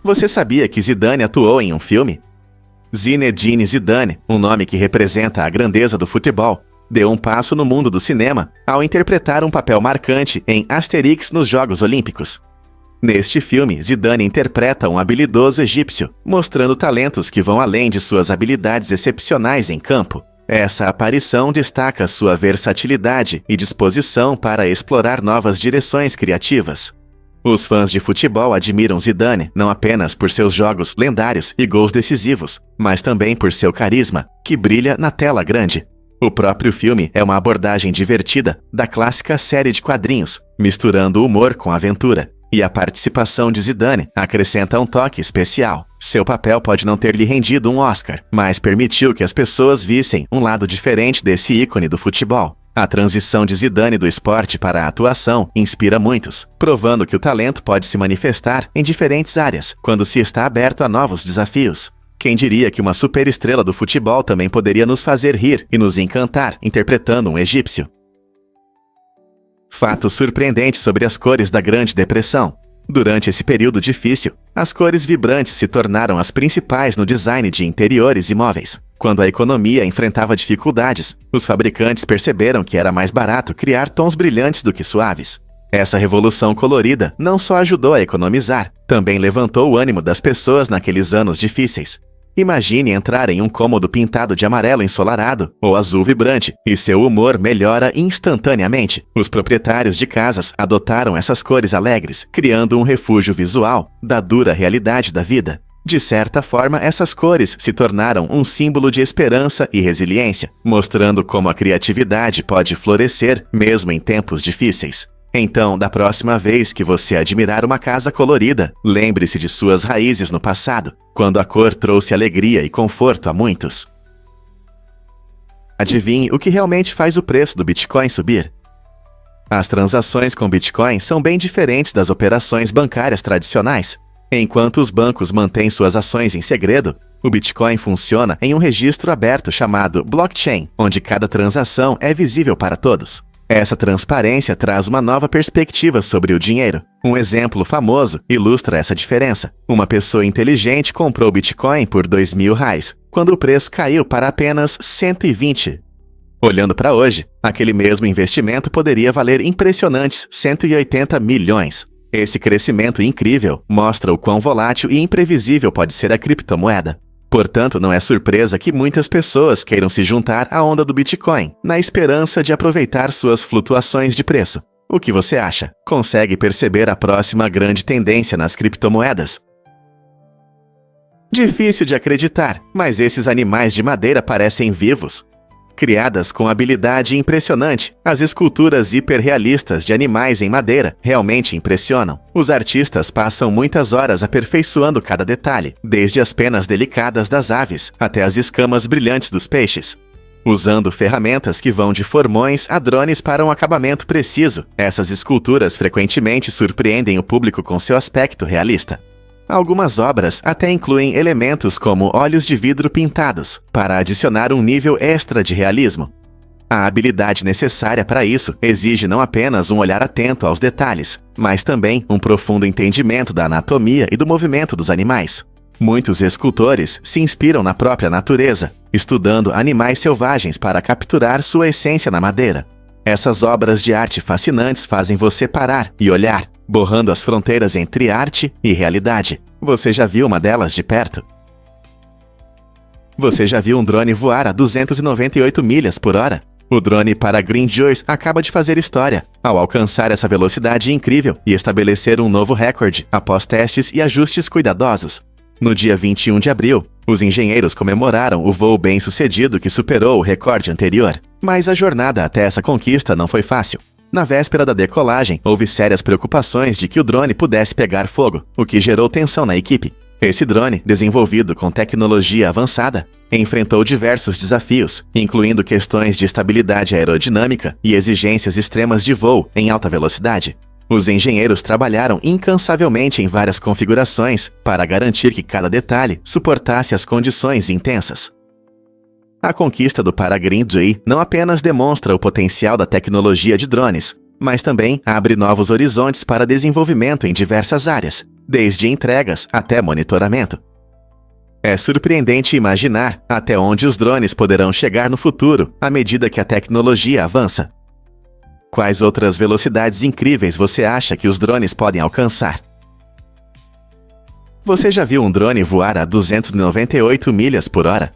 Você sabia que Zidane atuou em um filme? Zinedine Zidane, um nome que representa a grandeza do futebol, deu um passo no mundo do cinema ao interpretar um papel marcante em Asterix nos Jogos Olímpicos. Neste filme, Zidane interpreta um habilidoso egípcio, mostrando talentos que vão além de suas habilidades excepcionais em campo. Essa aparição destaca sua versatilidade e disposição para explorar novas direções criativas. Os fãs de futebol admiram Zidane não apenas por seus jogos lendários e gols decisivos, mas também por seu carisma, que brilha na tela grande. O próprio filme é uma abordagem divertida da clássica série de quadrinhos, misturando humor com aventura. E a participação de Zidane acrescenta um toque especial. Seu papel pode não ter lhe rendido um Oscar, mas permitiu que as pessoas vissem um lado diferente desse ícone do futebol. A transição de Zidane do esporte para a atuação inspira muitos, provando que o talento pode se manifestar em diferentes áreas, quando se está aberto a novos desafios. Quem diria que uma superestrela do futebol também poderia nos fazer rir e nos encantar interpretando um egípcio? Fato surpreendente sobre as cores da Grande Depressão. Durante esse período difícil, as cores vibrantes se tornaram as principais no design de interiores e móveis. Quando a economia enfrentava dificuldades, os fabricantes perceberam que era mais barato criar tons brilhantes do que suaves. Essa revolução colorida não só ajudou a economizar, também levantou o ânimo das pessoas naqueles anos difíceis. Imagine entrar em um cômodo pintado de amarelo ensolarado ou azul vibrante e seu humor melhora instantaneamente. Os proprietários de casas adotaram essas cores alegres, criando um refúgio visual da dura realidade da vida. De certa forma, essas cores se tornaram um símbolo de esperança e resiliência, mostrando como a criatividade pode florescer mesmo em tempos difíceis. Então, da próxima vez que você admirar uma casa colorida, lembre-se de suas raízes no passado, quando a cor trouxe alegria e conforto a muitos. Adivinhe o que realmente faz o preço do Bitcoin subir? As transações com Bitcoin são bem diferentes das operações bancárias tradicionais. Enquanto os bancos mantêm suas ações em segredo, o Bitcoin funciona em um registro aberto chamado blockchain, onde cada transação é visível para todos. Essa transparência traz uma nova perspectiva sobre o dinheiro. Um exemplo famoso ilustra essa diferença. Uma pessoa inteligente comprou Bitcoin por R$ 2.000, quando o preço caiu para apenas 120. Olhando para hoje, aquele mesmo investimento poderia valer impressionantes 180 milhões. Esse crescimento incrível mostra o quão volátil e imprevisível pode ser a criptomoeda. Portanto, não é surpresa que muitas pessoas queiram se juntar à onda do Bitcoin, na esperança de aproveitar suas flutuações de preço. O que você acha? Consegue perceber a próxima grande tendência nas criptomoedas? Difícil de acreditar, mas esses animais de madeira parecem vivos. Criadas com habilidade impressionante, as esculturas hiperrealistas de animais em madeira realmente impressionam. Os artistas passam muitas horas aperfeiçoando cada detalhe, desde as penas delicadas das aves até as escamas brilhantes dos peixes. Usando ferramentas que vão de formões a drones para um acabamento preciso, essas esculturas frequentemente surpreendem o público com seu aspecto realista. Algumas obras até incluem elementos como olhos de vidro pintados, para adicionar um nível extra de realismo. A habilidade necessária para isso exige não apenas um olhar atento aos detalhes, mas também um profundo entendimento da anatomia e do movimento dos animais. Muitos escultores se inspiram na própria natureza, estudando animais selvagens para capturar sua essência na madeira. Essas obras de arte fascinantes fazem você parar e olhar, borrando as fronteiras entre arte e realidade. Você já viu uma delas de perto? Você já viu um drone voar a 298 milhas por hora? O drone Peregrine 2 acaba de fazer história, ao alcançar essa velocidade incrível e estabelecer um novo recorde após testes e ajustes cuidadosos. No dia 21 de abril, os engenheiros comemoraram o voo bem-sucedido que superou o recorde anterior. Mas a jornada até essa conquista não foi fácil. Na véspera da decolagem, houve sérias preocupações de que o drone pudesse pegar fogo, o que gerou tensão na equipe. Esse drone, desenvolvido com tecnologia avançada, enfrentou diversos desafios, incluindo questões de estabilidade aerodinâmica e exigências extremas de voo em alta velocidade. Os engenheiros trabalharam incansavelmente em várias configurações para garantir que cada detalhe suportasse as condições intensas. A conquista do Peregrine 2 não apenas demonstra o potencial da tecnologia de drones, mas também abre novos horizontes para desenvolvimento em diversas áreas, desde entregas até monitoramento. É surpreendente imaginar até onde os drones poderão chegar no futuro à medida que a tecnologia avança. Quais outras velocidades incríveis você acha que os drones podem alcançar? Você já viu um drone voar a 298 milhas por hora?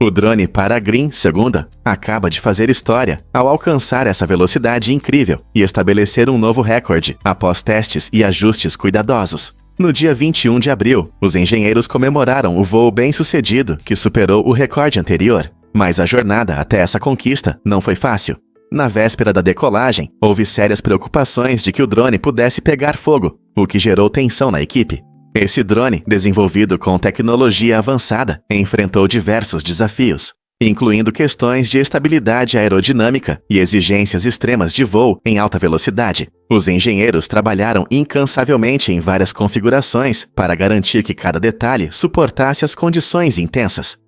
O drone Peregrine 2 acaba de fazer história ao alcançar essa velocidade incrível e estabelecer um novo recorde após testes e ajustes cuidadosos. No dia 21 de abril, os engenheiros comemoraram o voo bem-sucedido que superou o recorde anterior. Mas a jornada até essa conquista não foi fácil. Na véspera da decolagem, houve sérias preocupações de que o drone pudesse pegar fogo, o que gerou tensão na equipe. Esse drone, desenvolvido com tecnologia avançada, enfrentou diversos desafios, incluindo questões de estabilidade aerodinâmica e exigências extremas de voo em alta velocidade. Os engenheiros trabalharam incansavelmente em várias configurações para garantir que cada detalhe suportasse as condições intensas.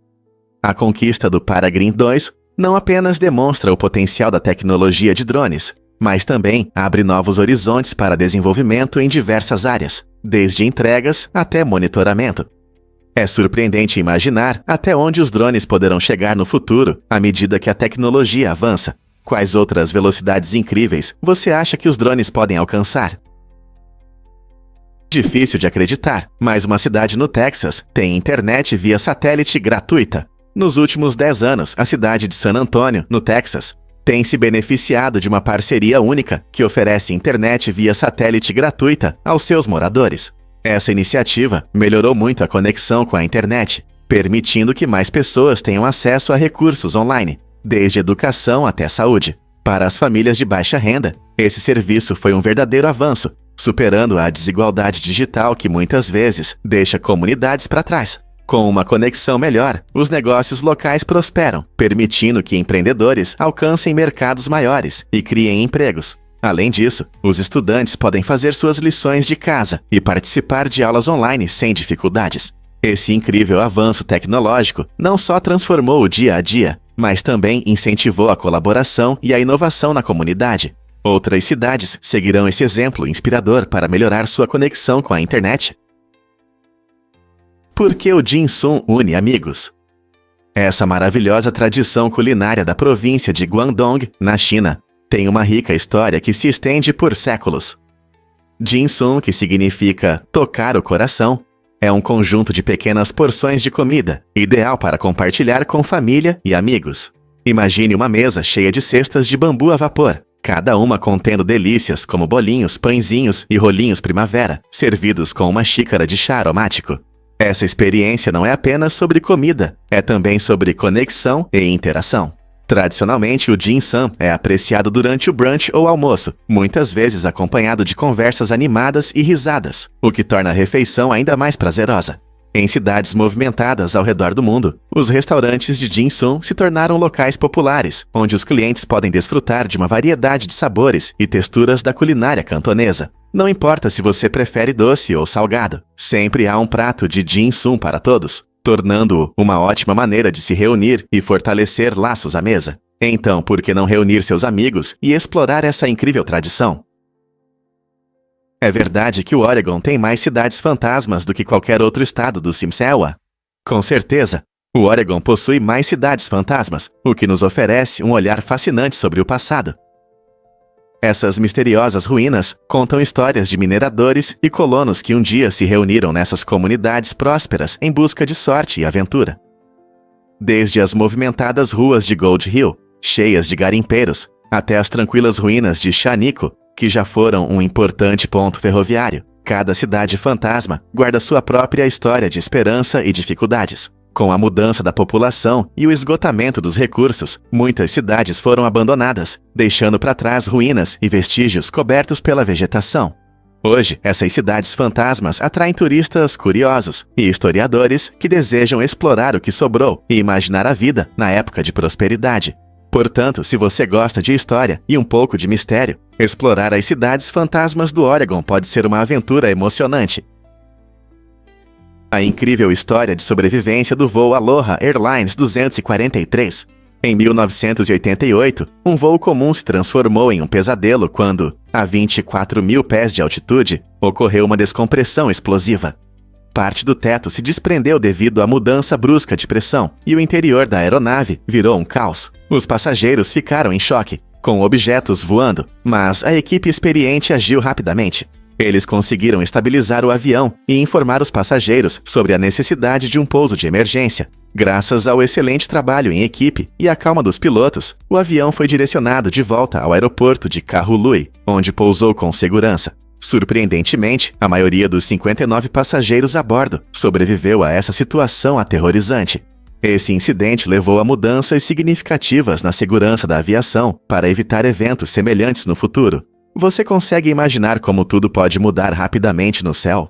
A conquista do Peregrine 2 não apenas demonstra o potencial da tecnologia de drones, mas também abre novos horizontes para desenvolvimento em diversas áreas, desde entregas até monitoramento. É surpreendente imaginar até onde os drones poderão chegar no futuro à medida que a tecnologia avança. Quais outras velocidades incríveis você acha que os drones podem alcançar? Difícil de acreditar, mas uma cidade no Texas tem internet via satélite gratuita. Nos últimos 10 anos, a cidade de San Antonio, no Texas, tem se beneficiado de uma parceria única que oferece internet via satélite gratuita aos seus moradores. Essa iniciativa melhorou muito a conexão com a internet, permitindo que mais pessoas tenham acesso a recursos online, desde educação até saúde. Para as famílias de baixa renda, esse serviço foi um verdadeiro avanço, superando a desigualdade digital que muitas vezes deixa comunidades para trás. Com uma conexão melhor, os negócios locais prosperam, permitindo que empreendedores alcancem mercados maiores e criem empregos. Além disso, os estudantes podem fazer suas lições de casa e participar de aulas online sem dificuldades. Esse incrível avanço tecnológico não só transformou o dia a dia, mas também incentivou a colaboração e a inovação na comunidade. Outras cidades seguirão esse exemplo inspirador para melhorar sua conexão com a internet. Por que o Dim Sum une amigos? Essa maravilhosa tradição culinária da província de Guangdong, na China, tem uma rica história que se estende por séculos. Dim Sum, que significa tocar o coração, é um conjunto de pequenas porções de comida, ideal para compartilhar com família e amigos. Imagine uma mesa cheia de cestas de bambu a vapor, cada uma contendo delícias como bolinhos, pãezinhos e rolinhos primavera, servidos com uma xícara de chá aromático. Essa experiência não é apenas sobre comida, é também sobre conexão e interação. Tradicionalmente, o dim sum é apreciado durante o brunch ou almoço, muitas vezes acompanhado de conversas animadas e risadas, o que torna a refeição ainda mais prazerosa. Em cidades movimentadas ao redor do mundo, os restaurantes de dim sum se tornaram locais populares, onde os clientes podem desfrutar de uma variedade de sabores e texturas da culinária cantonesa. Não importa se você prefere doce ou salgado, sempre há um prato de dim sum para todos, tornando-o uma ótima maneira de se reunir e fortalecer laços à mesa. Então, por que não reunir seus amigos e explorar essa incrível tradição? É verdade que o Oregon tem mais cidades fantasmas do que qualquer outro estado do Simsewa? Com certeza, o Oregon possui mais cidades fantasmas, o que nos oferece um olhar fascinante sobre o passado. Essas misteriosas ruínas contam histórias de mineradores e colonos que um dia se reuniram nessas comunidades prósperas em busca de sorte e aventura. Desde as movimentadas ruas de Gold Hill, cheias de garimpeiros, até as tranquilas ruínas de Shaniko, que já foram um importante ponto ferroviário, cada cidade fantasma guarda sua própria história de esperança e dificuldades. Com a mudança da população e o esgotamento dos recursos, muitas cidades foram abandonadas, deixando para trás ruínas e vestígios cobertos pela vegetação. Hoje, essas cidades fantasmas atraem turistas curiosos e historiadores que desejam explorar o que sobrou e imaginar a vida na época de prosperidade. Portanto, se você gosta de história e um pouco de mistério, explorar as cidades fantasmas do Oregon pode ser uma aventura emocionante. A incrível história de sobrevivência do voo Aloha Airlines 243. Em 1988, um voo comum se transformou em um pesadelo quando, a 24 mil pés de altitude, ocorreu uma descompressão explosiva. Parte do teto se desprendeu devido à mudança brusca de pressão, e o interior da aeronave virou um caos. Os passageiros ficaram em choque, com objetos voando, mas a equipe experiente agiu rapidamente. Eles conseguiram estabilizar o avião e informar os passageiros sobre a necessidade de um pouso de emergência. Graças ao excelente trabalho em equipe e à calma dos pilotos, o avião foi direcionado de volta ao aeroporto de Kahului, onde pousou com segurança. Surpreendentemente, a maioria dos 59 passageiros a bordo sobreviveu a essa situação aterrorizante. Esse incidente levou a mudanças significativas na segurança da aviação para evitar eventos semelhantes no futuro. Você consegue imaginar como tudo pode mudar rapidamente no céu?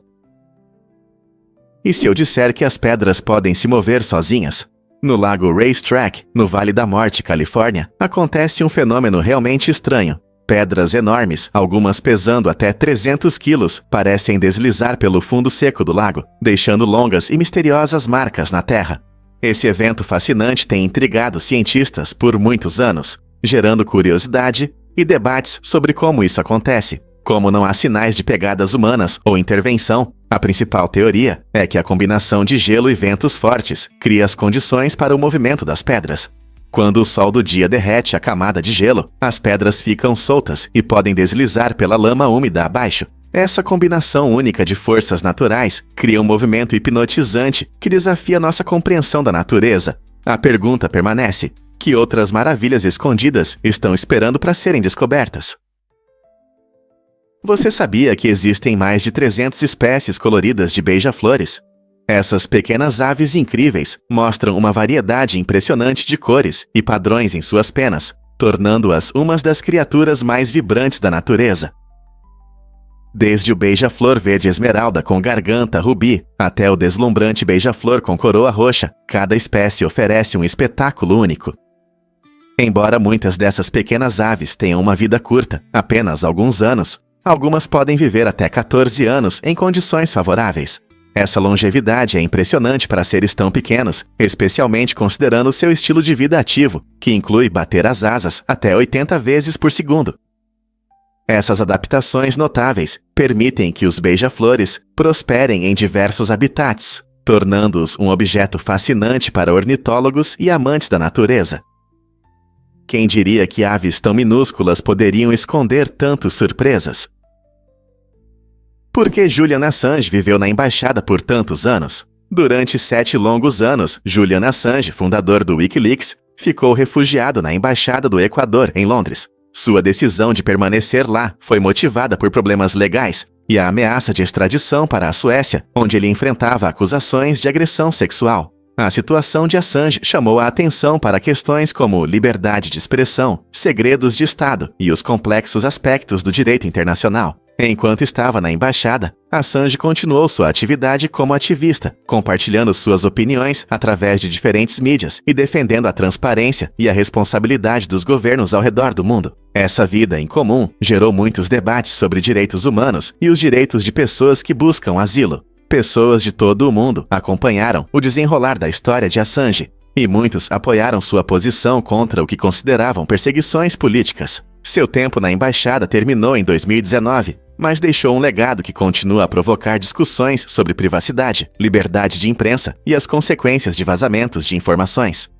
E se eu disser que as pedras podem se mover sozinhas? No lago Racetrack, no Vale da Morte, Califórnia, acontece um fenômeno realmente estranho. Pedras enormes, algumas pesando até 300 quilos, parecem deslizar pelo fundo seco do lago, deixando longas e misteriosas marcas na terra. Esse evento fascinante tem intrigado cientistas por muitos anos, gerando curiosidade e debates sobre como isso acontece. Como não há sinais de pegadas humanas ou intervenção, a principal teoria é que a combinação de gelo e ventos fortes cria as condições para o movimento das pedras. Quando o sol do dia derrete a camada de gelo, as pedras ficam soltas e podem deslizar pela lama úmida abaixo. Essa combinação única de forças naturais cria um movimento hipnotizante que desafia nossa compreensão da natureza. A pergunta permanece: que outras maravilhas escondidas estão esperando para serem descobertas? Você sabia que existem mais de 300 espécies coloridas de beija-flores? Essas pequenas aves incríveis mostram uma variedade impressionante de cores e padrões em suas penas, tornando-as umas das criaturas mais vibrantes da natureza. Desde o beija-flor verde esmeralda com garganta rubi até o deslumbrante beija-flor com coroa roxa, cada espécie oferece um espetáculo único. Embora muitas dessas pequenas aves tenham uma vida curta, apenas alguns anos, algumas podem viver até 14 anos em condições favoráveis. Essa longevidade é impressionante para seres tão pequenos, especialmente considerando seu estilo de vida ativo, que inclui bater as asas até 80 vezes por segundo. Essas adaptações notáveis permitem que os beija-flores prosperem em diversos habitats, tornando-os um objeto fascinante para ornitólogos e amantes da natureza. Quem diria que aves tão minúsculas poderiam esconder tantas surpresas? Por que Julian Assange viveu na embaixada por tantos anos? Durante 7 longos anos, Julian Assange, fundador do Wikileaks, ficou refugiado na embaixada do Equador, em Londres. Sua decisão de permanecer lá foi motivada por problemas legais e a ameaça de extradição para a Suécia, onde ele enfrentava acusações de agressão sexual. A situação de Assange chamou a atenção para questões como liberdade de expressão, segredos de Estado e os complexos aspectos do direito internacional. Enquanto estava na embaixada, Assange continuou sua atividade como ativista, compartilhando suas opiniões através de diferentes mídias e defendendo a transparência e a responsabilidade dos governos ao redor do mundo. Essa vida em comum gerou muitos debates sobre direitos humanos e os direitos de pessoas que buscam asilo. Pessoas de todo o mundo acompanharam o desenrolar da história de Assange, e muitos apoiaram sua posição contra o que consideravam perseguições políticas. Seu tempo na embaixada terminou em 2019, mas deixou um legado que continua a provocar discussões sobre privacidade, liberdade de imprensa e as consequências de vazamentos de informações.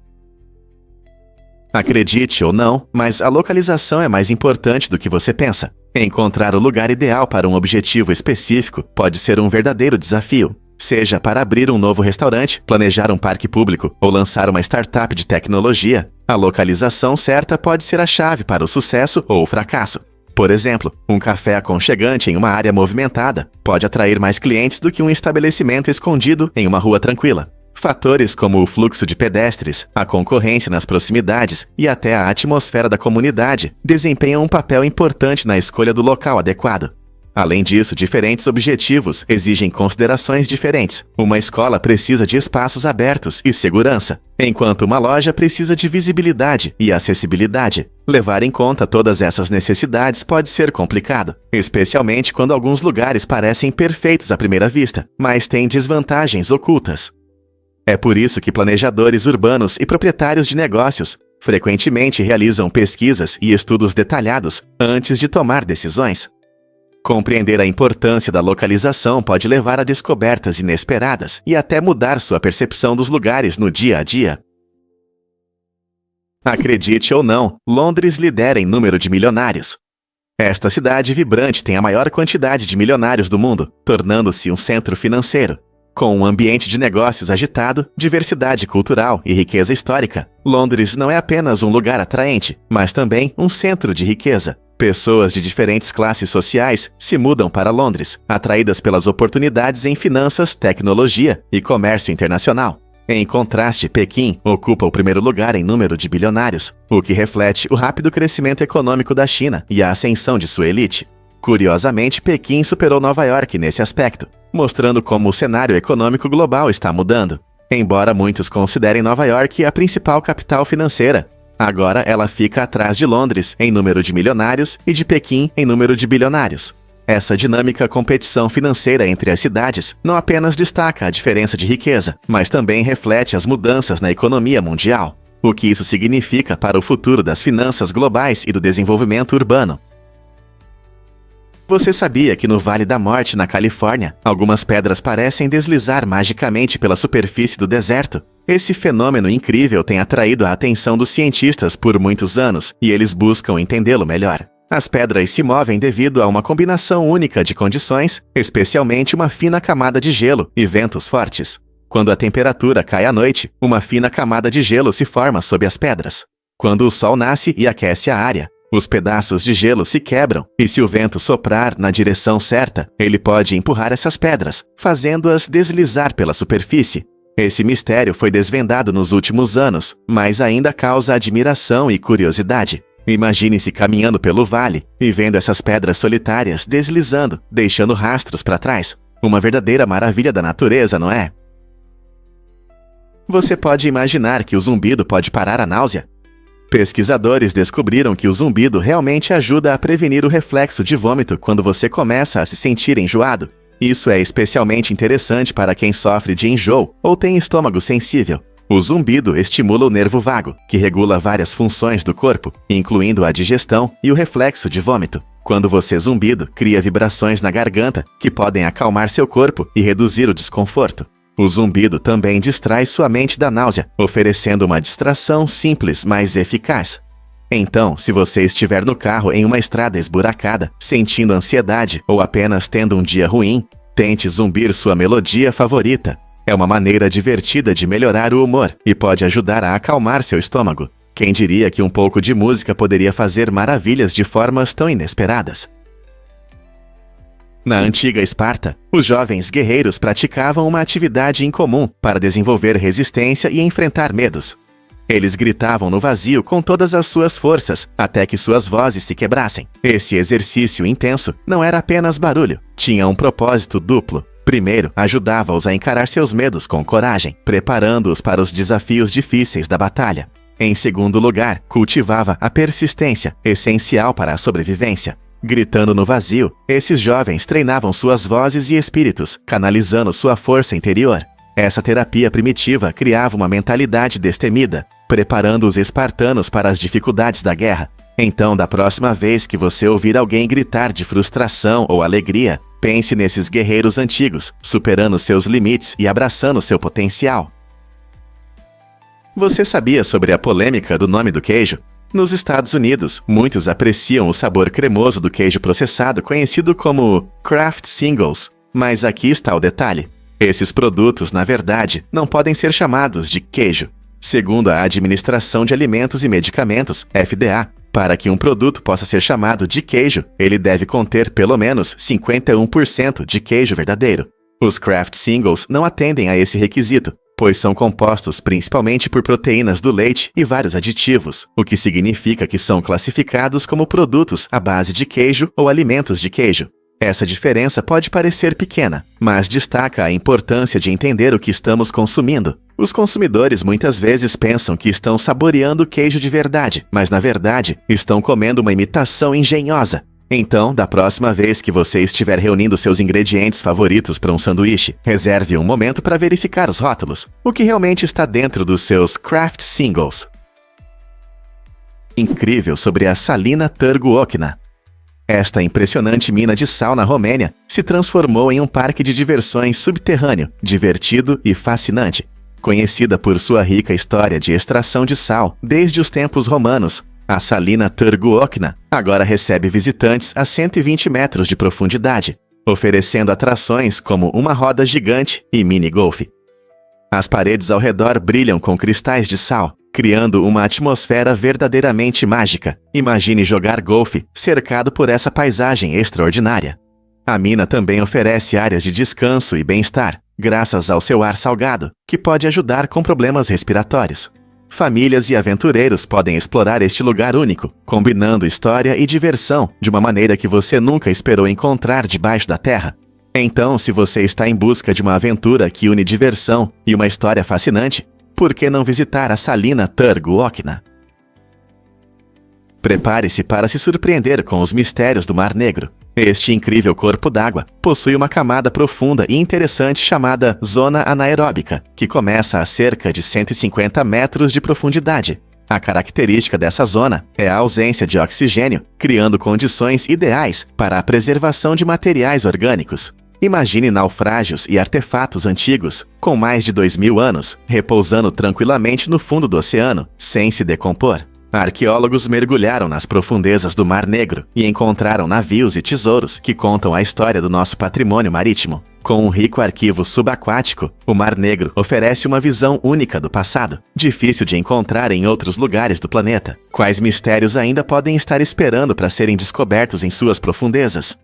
Acredite ou não, mas a localização é mais importante do que você pensa. Encontrar o lugar ideal para um objetivo específico pode ser um verdadeiro desafio. Seja para abrir um novo restaurante, planejar um parque público ou lançar uma startup de tecnologia, a localização certa pode ser a chave para o sucesso ou o fracasso. Por exemplo, um café aconchegante em uma área movimentada pode atrair mais clientes do que um estabelecimento escondido em uma rua tranquila. Fatores como o fluxo de pedestres, a concorrência nas proximidades e até a atmosfera da comunidade desempenham um papel importante na escolha do local adequado. Além disso, diferentes objetivos exigem considerações diferentes. Uma escola precisa de espaços abertos e segurança, enquanto uma loja precisa de visibilidade e acessibilidade. Levar em conta todas essas necessidades pode ser complicado, especialmente quando alguns lugares parecem perfeitos à primeira vista, mas têm desvantagens ocultas. É por isso que planejadores urbanos e proprietários de negócios frequentemente realizam pesquisas e estudos detalhados antes de tomar decisões. Compreender a importância da localização pode levar a descobertas inesperadas e até mudar sua percepção dos lugares no dia a dia. Acredite ou não, Londres lidera em número de milionários. Esta cidade vibrante tem a maior quantidade de milionários do mundo, tornando-se um centro financeiro. Com um ambiente de negócios agitado, diversidade cultural e riqueza histórica, Londres não é apenas um lugar atraente, mas também um centro de riqueza. Pessoas de diferentes classes sociais se mudam para Londres, atraídas pelas oportunidades em finanças, tecnologia e comércio internacional. Em contraste, Pequim ocupa o primeiro lugar em número de bilionários, o que reflete o rápido crescimento econômico da China e a ascensão de sua elite. Curiosamente, Pequim superou Nova York nesse aspecto, mostrando como o cenário econômico global está mudando. Embora muitos considerem Nova York a principal capital financeira, agora ela fica atrás de Londres em número de milionários e de Pequim em número de bilionários. Essa dinâmica competição financeira entre as cidades não apenas destaca a diferença de riqueza, mas também reflete as mudanças na economia mundial. O que isso significa para o futuro das finanças globais e do desenvolvimento urbano? Você sabia que no Vale da Morte, na Califórnia, algumas pedras parecem deslizar magicamente pela superfície do deserto? Esse fenômeno incrível tem atraído a atenção dos cientistas por muitos anos, e eles buscam entendê-lo melhor. As pedras se movem devido a uma combinação única de condições, especialmente uma fina camada de gelo e ventos fortes. Quando a temperatura cai à noite, uma fina camada de gelo se forma sob as pedras. Quando o sol nasce e aquece a área, os pedaços de gelo se quebram, e se o vento soprar na direção certa, ele pode empurrar essas pedras, fazendo-as deslizar pela superfície. Esse mistério foi desvendado nos últimos anos, mas ainda causa admiração e curiosidade. Imagine-se caminhando pelo vale e vendo essas pedras solitárias deslizando, deixando rastros para trás. Uma verdadeira maravilha da natureza, não é? Você pode imaginar que o zumbido pode parar a náusea? Pesquisadores descobriram que o zumbido realmente ajuda a prevenir o reflexo de vômito quando você começa a se sentir enjoado. Isso é especialmente interessante para quem sofre de enjoo ou tem estômago sensível. O zumbido estimula o nervo vago, que regula várias funções do corpo, incluindo a digestão e o reflexo de vômito. Quando você zumbido, cria vibrações na garganta que podem acalmar seu corpo e reduzir o desconforto. O zumbido também distrai sua mente da náusea, oferecendo uma distração simples, mas eficaz. Então, se você estiver no carro em uma estrada esburacada, sentindo ansiedade ou apenas tendo um dia ruim, tente zumbir sua melodia favorita. É uma maneira divertida de melhorar o humor e pode ajudar a acalmar seu estômago. Quem diria que um pouco de música poderia fazer maravilhas de formas tão inesperadas? Na antiga Esparta, os jovens guerreiros praticavam uma atividade incomum para desenvolver resistência e enfrentar medos. Eles gritavam no vazio com todas as suas forças, até que suas vozes se quebrassem. Esse exercício intenso não era apenas barulho, tinha um propósito duplo. Primeiro, ajudava-os a encarar seus medos com coragem, preparando-os para os desafios difíceis da batalha. Em segundo lugar, cultivava a persistência, essencial para a sobrevivência. Gritando no vazio, esses jovens treinavam suas vozes e espíritos, canalizando sua força interior. Essa terapia primitiva criava uma mentalidade destemida, preparando os espartanos para as dificuldades da guerra. Então, da próxima vez que você ouvir alguém gritar de frustração ou alegria, pense nesses guerreiros antigos, superando seus limites e abraçando seu potencial. Você sabia sobre a polêmica do nome do queijo? Nos Estados Unidos, muitos apreciam o sabor cremoso do queijo processado conhecido como Kraft Singles, mas aqui está o detalhe. Esses produtos, na verdade, não podem ser chamados de queijo. Segundo a Administração de Alimentos e Medicamentos, FDA, para que um produto possa ser chamado de queijo, ele deve conter pelo menos 51% de queijo verdadeiro. Os Kraft Singles não atendem a esse requisito, pois são compostos principalmente por proteínas do leite e vários aditivos, o que significa que são classificados como produtos à base de queijo ou alimentos de queijo. Essa diferença pode parecer pequena, mas destaca a importância de entender o que estamos consumindo. Os consumidores muitas vezes pensam que estão saboreando queijo de verdade, mas na verdade estão comendo uma imitação engenhosa. Então, da próxima vez que você estiver reunindo seus ingredientes favoritos para um sanduíche, reserve um momento para verificar os rótulos, o que realmente está dentro dos seus Kraft Singles. Incrível sobre a Salina Târgu Ocna. Esta impressionante mina de sal na Romênia se transformou em um parque de diversões subterrâneo, divertido e fascinante. Conhecida por sua rica história de extração de sal desde os tempos romanos, a Salina Târgu Ocna agora recebe visitantes a 120 metros de profundidade, oferecendo atrações como uma roda gigante e mini-golfe. As paredes ao redor brilham com cristais de sal, criando uma atmosfera verdadeiramente mágica. Imagine jogar golfe cercado por essa paisagem extraordinária. A mina também oferece áreas de descanso e bem-estar, graças ao seu ar salgado, que pode ajudar com problemas respiratórios. Famílias e aventureiros podem explorar este lugar único, combinando história e diversão de uma maneira que você nunca esperou encontrar debaixo da terra. Então, se você está em busca de uma aventura que une diversão e uma história fascinante, por que não visitar a Salina Târgu Ocna? Prepare-se para se surpreender com os mistérios do Mar Negro. Este incrível corpo d'água possui uma camada profunda e interessante chamada zona anaeróbica, que começa a cerca de 150 metros de profundidade. A característica dessa zona é a ausência de oxigênio, criando condições ideais para a preservação de materiais orgânicos. Imagine naufrágios e artefatos antigos, com mais de 2000 anos, repousando tranquilamente no fundo do oceano, sem se decompor. Arqueólogos mergulharam nas profundezas do Mar Negro e encontraram navios e tesouros que contam a história do nosso patrimônio marítimo. Com um rico arquivo subaquático, o Mar Negro oferece uma visão única do passado, difícil de encontrar em outros lugares do planeta. Quais mistérios ainda podem estar esperando para serem descobertos em suas profundezas?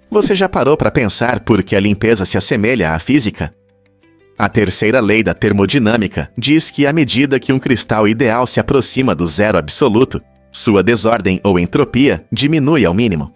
Você já parou para pensar por que a limpeza se assemelha à física? A terceira lei da termodinâmica diz que à medida que um cristal ideal se aproxima do zero absoluto, sua desordem ou entropia diminui ao mínimo.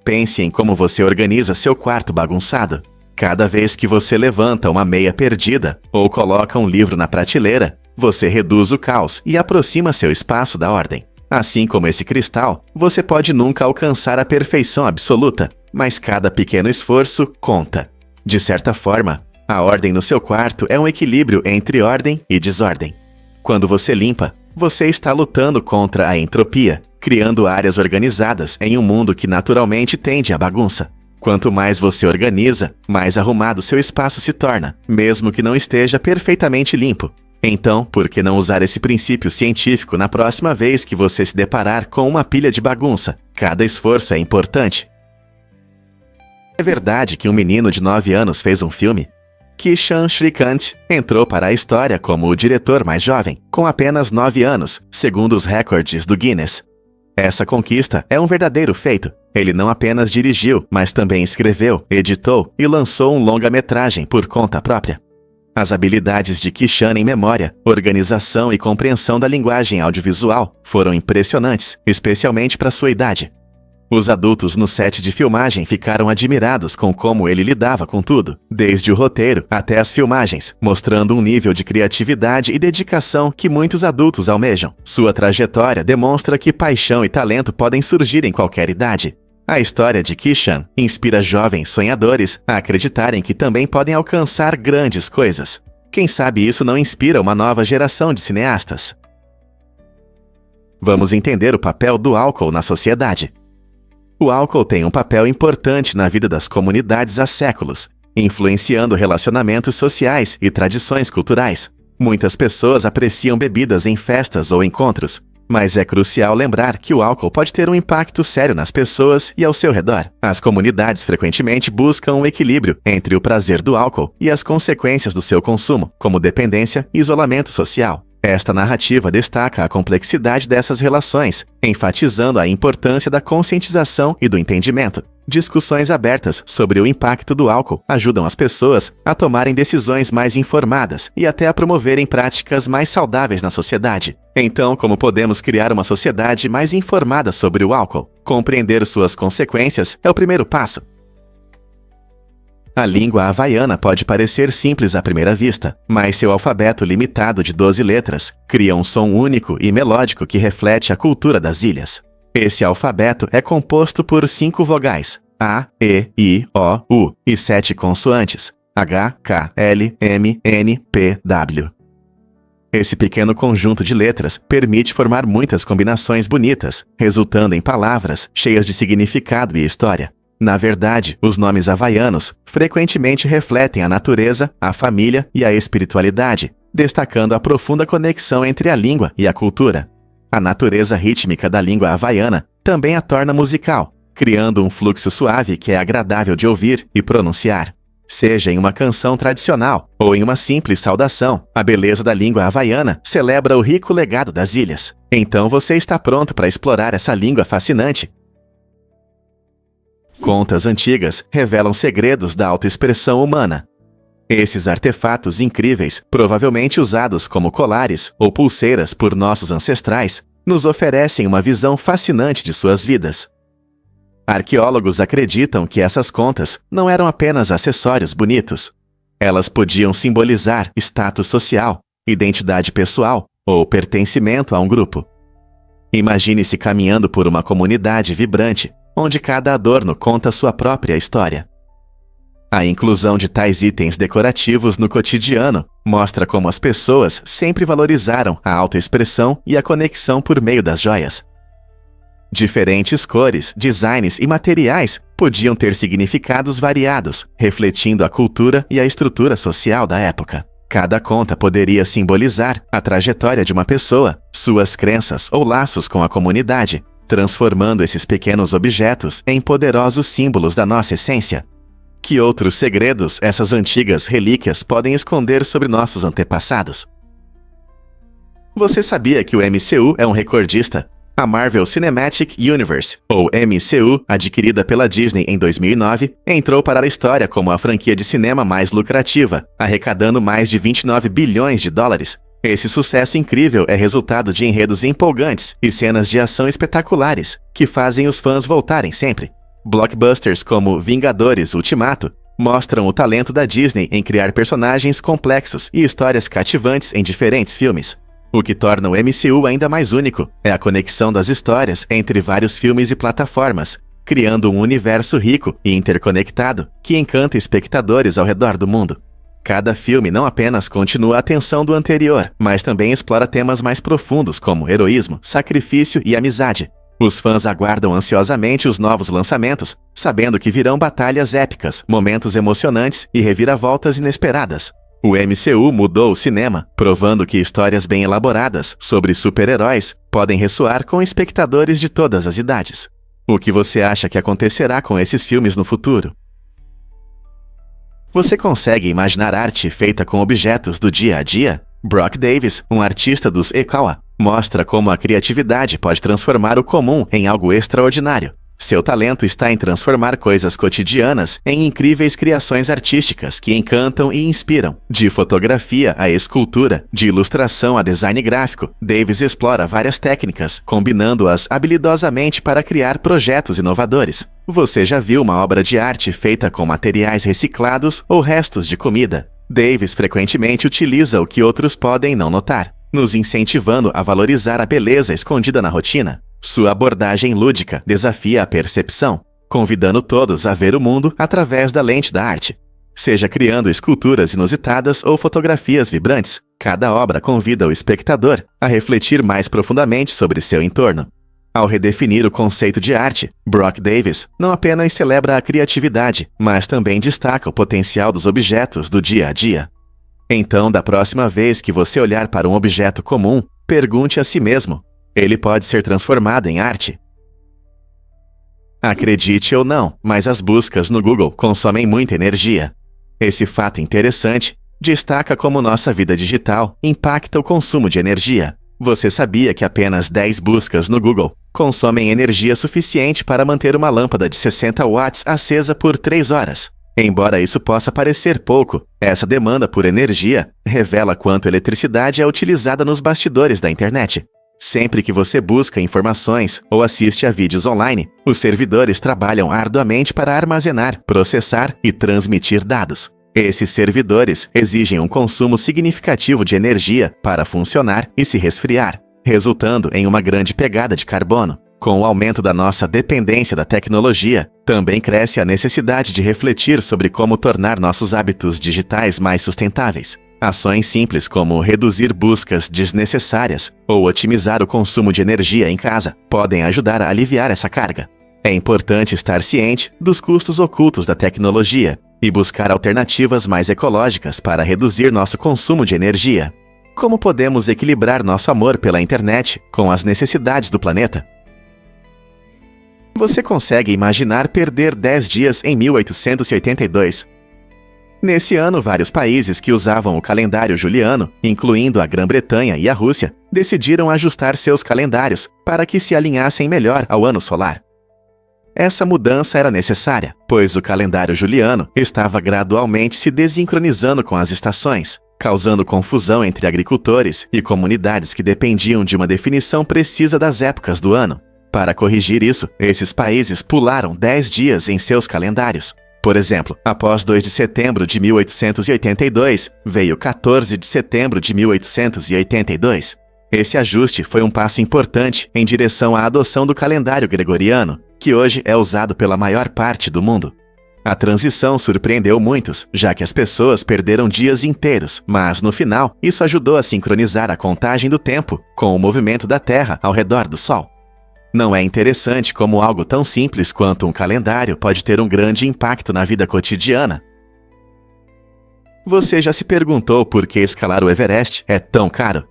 Pense em como você organiza seu quarto bagunçado. Cada vez que você levanta uma meia perdida ou coloca um livro na prateleira, você reduz o caos e aproxima seu espaço da ordem. Assim como esse cristal, você pode nunca alcançar a perfeição absoluta, mas cada pequeno esforço conta. De certa forma, a ordem no seu quarto é um equilíbrio entre ordem e desordem. Quando você limpa, você está lutando contra a entropia, criando áreas organizadas em um mundo que naturalmente tende à bagunça. Quanto mais você organiza, mais arrumado seu espaço se torna, mesmo que não esteja perfeitamente limpo. Então, por que não usar esse princípio científico na próxima vez que você se deparar com uma pilha de bagunça? Cada esforço é importante. É verdade que um menino de 9 anos fez um filme? Kishan Shrikant entrou para a história como o diretor mais jovem, com apenas 9 anos, segundo os recordes do Guinness. Essa conquista é um verdadeiro feito. Ele não apenas dirigiu, mas também escreveu, editou e lançou um longa-metragem por conta própria. As habilidades de Kishan em memória, organização e compreensão da linguagem audiovisual foram impressionantes, especialmente para sua idade. Os adultos no set de filmagem ficaram admirados com como ele lidava com tudo, desde o roteiro até as filmagens, mostrando um nível de criatividade e dedicação que muitos adultos almejam. Sua trajetória demonstra que paixão e talento podem surgir em qualquer idade. A história de Kishan inspira jovens sonhadores a acreditarem que também podem alcançar grandes coisas. Quem sabe isso não inspira uma nova geração de cineastas? Vamos entender o papel do álcool na sociedade. O álcool tem um papel importante na vida das comunidades há séculos, influenciando relacionamentos sociais e tradições culturais. Muitas pessoas apreciam bebidas em festas ou encontros, mas é crucial lembrar que o álcool pode ter um impacto sério nas pessoas e ao seu redor. As comunidades frequentemente buscam um equilíbrio entre o prazer do álcool e as consequências do seu consumo, como dependência e isolamento social. Esta narrativa destaca a complexidade dessas relações, enfatizando a importância da conscientização e do entendimento. Discussões abertas sobre o impacto do álcool ajudam as pessoas a tomarem decisões mais informadas e até a promoverem práticas mais saudáveis na sociedade. Então, como podemos criar uma sociedade mais informada sobre o álcool? Compreender suas consequências é o primeiro passo. A língua havaiana pode parecer simples à primeira vista, mas seu alfabeto limitado de 12 letras cria um som único e melódico que reflete a cultura das ilhas. Esse alfabeto é composto por 5 vogais, A, E, I, O, U, e 7 consoantes, H, K, L, M, N, P, W. Esse pequeno conjunto de letras permite formar muitas combinações bonitas, resultando em palavras cheias de significado e história. Na verdade, os nomes havaianos frequentemente refletem a natureza, a família e a espiritualidade, destacando a profunda conexão entre a língua e a cultura. A natureza rítmica da língua havaiana também a torna musical, criando um fluxo suave que é agradável de ouvir e pronunciar. Seja em uma canção tradicional ou em uma simples saudação, a beleza da língua havaiana celebra o rico legado das ilhas. Então você está pronto para explorar essa língua fascinante? Contas antigas revelam segredos da autoexpressão humana. Esses artefatos incríveis, provavelmente usados como colares ou pulseiras por nossos ancestrais, nos oferecem uma visão fascinante de suas vidas. Arqueólogos acreditam que essas contas não eram apenas acessórios bonitos. Elas podiam simbolizar status social, identidade pessoal ou pertencimento a um grupo. Imagine-se caminhando por uma comunidade vibrante, onde cada adorno conta sua própria história. A inclusão de tais itens decorativos no cotidiano mostra como as pessoas sempre valorizaram a autoexpressão e a conexão por meio das joias. Diferentes cores, designs e materiais podiam ter significados variados, refletindo a cultura e a estrutura social da época. Cada conta poderia simbolizar a trajetória de uma pessoa, suas crenças ou laços com a comunidade, transformando esses pequenos objetos em poderosos símbolos da nossa essência. Que outros segredos essas antigas relíquias podem esconder sobre nossos antepassados? Você sabia que o MCU é um recordista? A Marvel Cinematic Universe, ou MCU, adquirida pela Disney em 2009, entrou para a história como a franquia de cinema mais lucrativa, arrecadando mais de 29 bilhões de dólares. Esse sucesso incrível é resultado de enredos empolgantes e cenas de ação espetaculares, que fazem os fãs voltarem sempre. Blockbusters como Vingadores Ultimato mostram o talento da Disney em criar personagens complexos e histórias cativantes em diferentes filmes. O que torna o MCU ainda mais único é a conexão das histórias entre vários filmes e plataformas, criando um universo rico e interconectado que encanta espectadores ao redor do mundo. Cada filme não apenas continua a tensão do anterior, mas também explora temas mais profundos como heroísmo, sacrifício e amizade. Os fãs aguardam ansiosamente os novos lançamentos, sabendo que virão batalhas épicas, momentos emocionantes e reviravoltas inesperadas. O MCU mudou o cinema, provando que histórias bem elaboradas sobre super-heróis podem ressoar com espectadores de todas as idades. O que você acha que acontecerá com esses filmes no futuro? Você consegue imaginar arte feita com objetos do dia a dia? Brock Davis, um artista dos Ekawa, mostra como a criatividade pode transformar o comum em algo extraordinário. Seu talento está em transformar coisas cotidianas em incríveis criações artísticas que encantam e inspiram. De fotografia a escultura, de ilustração a design gráfico, Davis explora várias técnicas, combinando-as habilidosamente para criar projetos inovadores. Você já viu uma obra de arte feita com materiais reciclados ou restos de comida? Davis frequentemente utiliza o que outros podem não notar, nos incentivando a valorizar a beleza escondida na rotina. Sua abordagem lúdica desafia a percepção, convidando todos a ver o mundo através da lente da arte. Seja criando esculturas inusitadas ou fotografias vibrantes, cada obra convida o espectador a refletir mais profundamente sobre seu entorno. Ao redefinir o conceito de arte, Brock Davis não apenas celebra a criatividade, mas também destaca o potencial dos objetos do dia a dia. Então, da próxima vez que você olhar para um objeto comum, pergunte a si mesmo: ele pode ser transformado em arte? Acredite ou não, mas as buscas no Google consomem muita energia. Esse fato interessante destaca como nossa vida digital impacta o consumo de energia. Você sabia que apenas 10 buscas no Google consomem energia suficiente para manter uma lâmpada de 60 watts acesa por 3 horas? Embora isso possa parecer pouco, essa demanda por energia revela quanto eletricidade é utilizada nos bastidores da internet. Sempre que você busca informações ou assiste a vídeos online, os servidores trabalham arduamente para armazenar, processar e transmitir dados. Esses servidores exigem um consumo significativo de energia para funcionar e se resfriar, resultando em uma grande pegada de carbono. Com o aumento da nossa dependência da tecnologia, também cresce a necessidade de refletir sobre como tornar nossos hábitos digitais mais sustentáveis. Ações simples como reduzir buscas desnecessárias ou otimizar o consumo de energia em casa podem ajudar a aliviar essa carga. É importante estar ciente dos custos ocultos da tecnologia e buscar alternativas mais ecológicas para reduzir nosso consumo de energia. Como podemos equilibrar nosso amor pela internet com as necessidades do planeta? Você consegue imaginar perder 10 dias em 1882? Nesse ano, vários países que usavam o calendário juliano, incluindo a Grã-Bretanha e a Rússia, decidiram ajustar seus calendários para que se alinhassem melhor ao ano solar. Essa mudança era necessária, pois o calendário juliano estava gradualmente se desincronizando com as estações, causando confusão entre agricultores e comunidades que dependiam de uma definição precisa das épocas do ano. Para corrigir isso, esses países pularam 10 dias em seus calendários. Por exemplo, após 2 de setembro de 1882, veio 14 de setembro de 1882. Esse ajuste foi um passo importante em direção à adoção do calendário gregoriano, que hoje é usado pela maior parte do mundo. A transição surpreendeu muitos, já que as pessoas perderam dias inteiros, mas no final, isso ajudou a sincronizar a contagem do tempo com o movimento da Terra ao redor do Sol. Não é interessante como algo tão simples quanto um calendário pode ter um grande impacto na vida cotidiana? Você já se perguntou por que escalar o Everest é tão caro?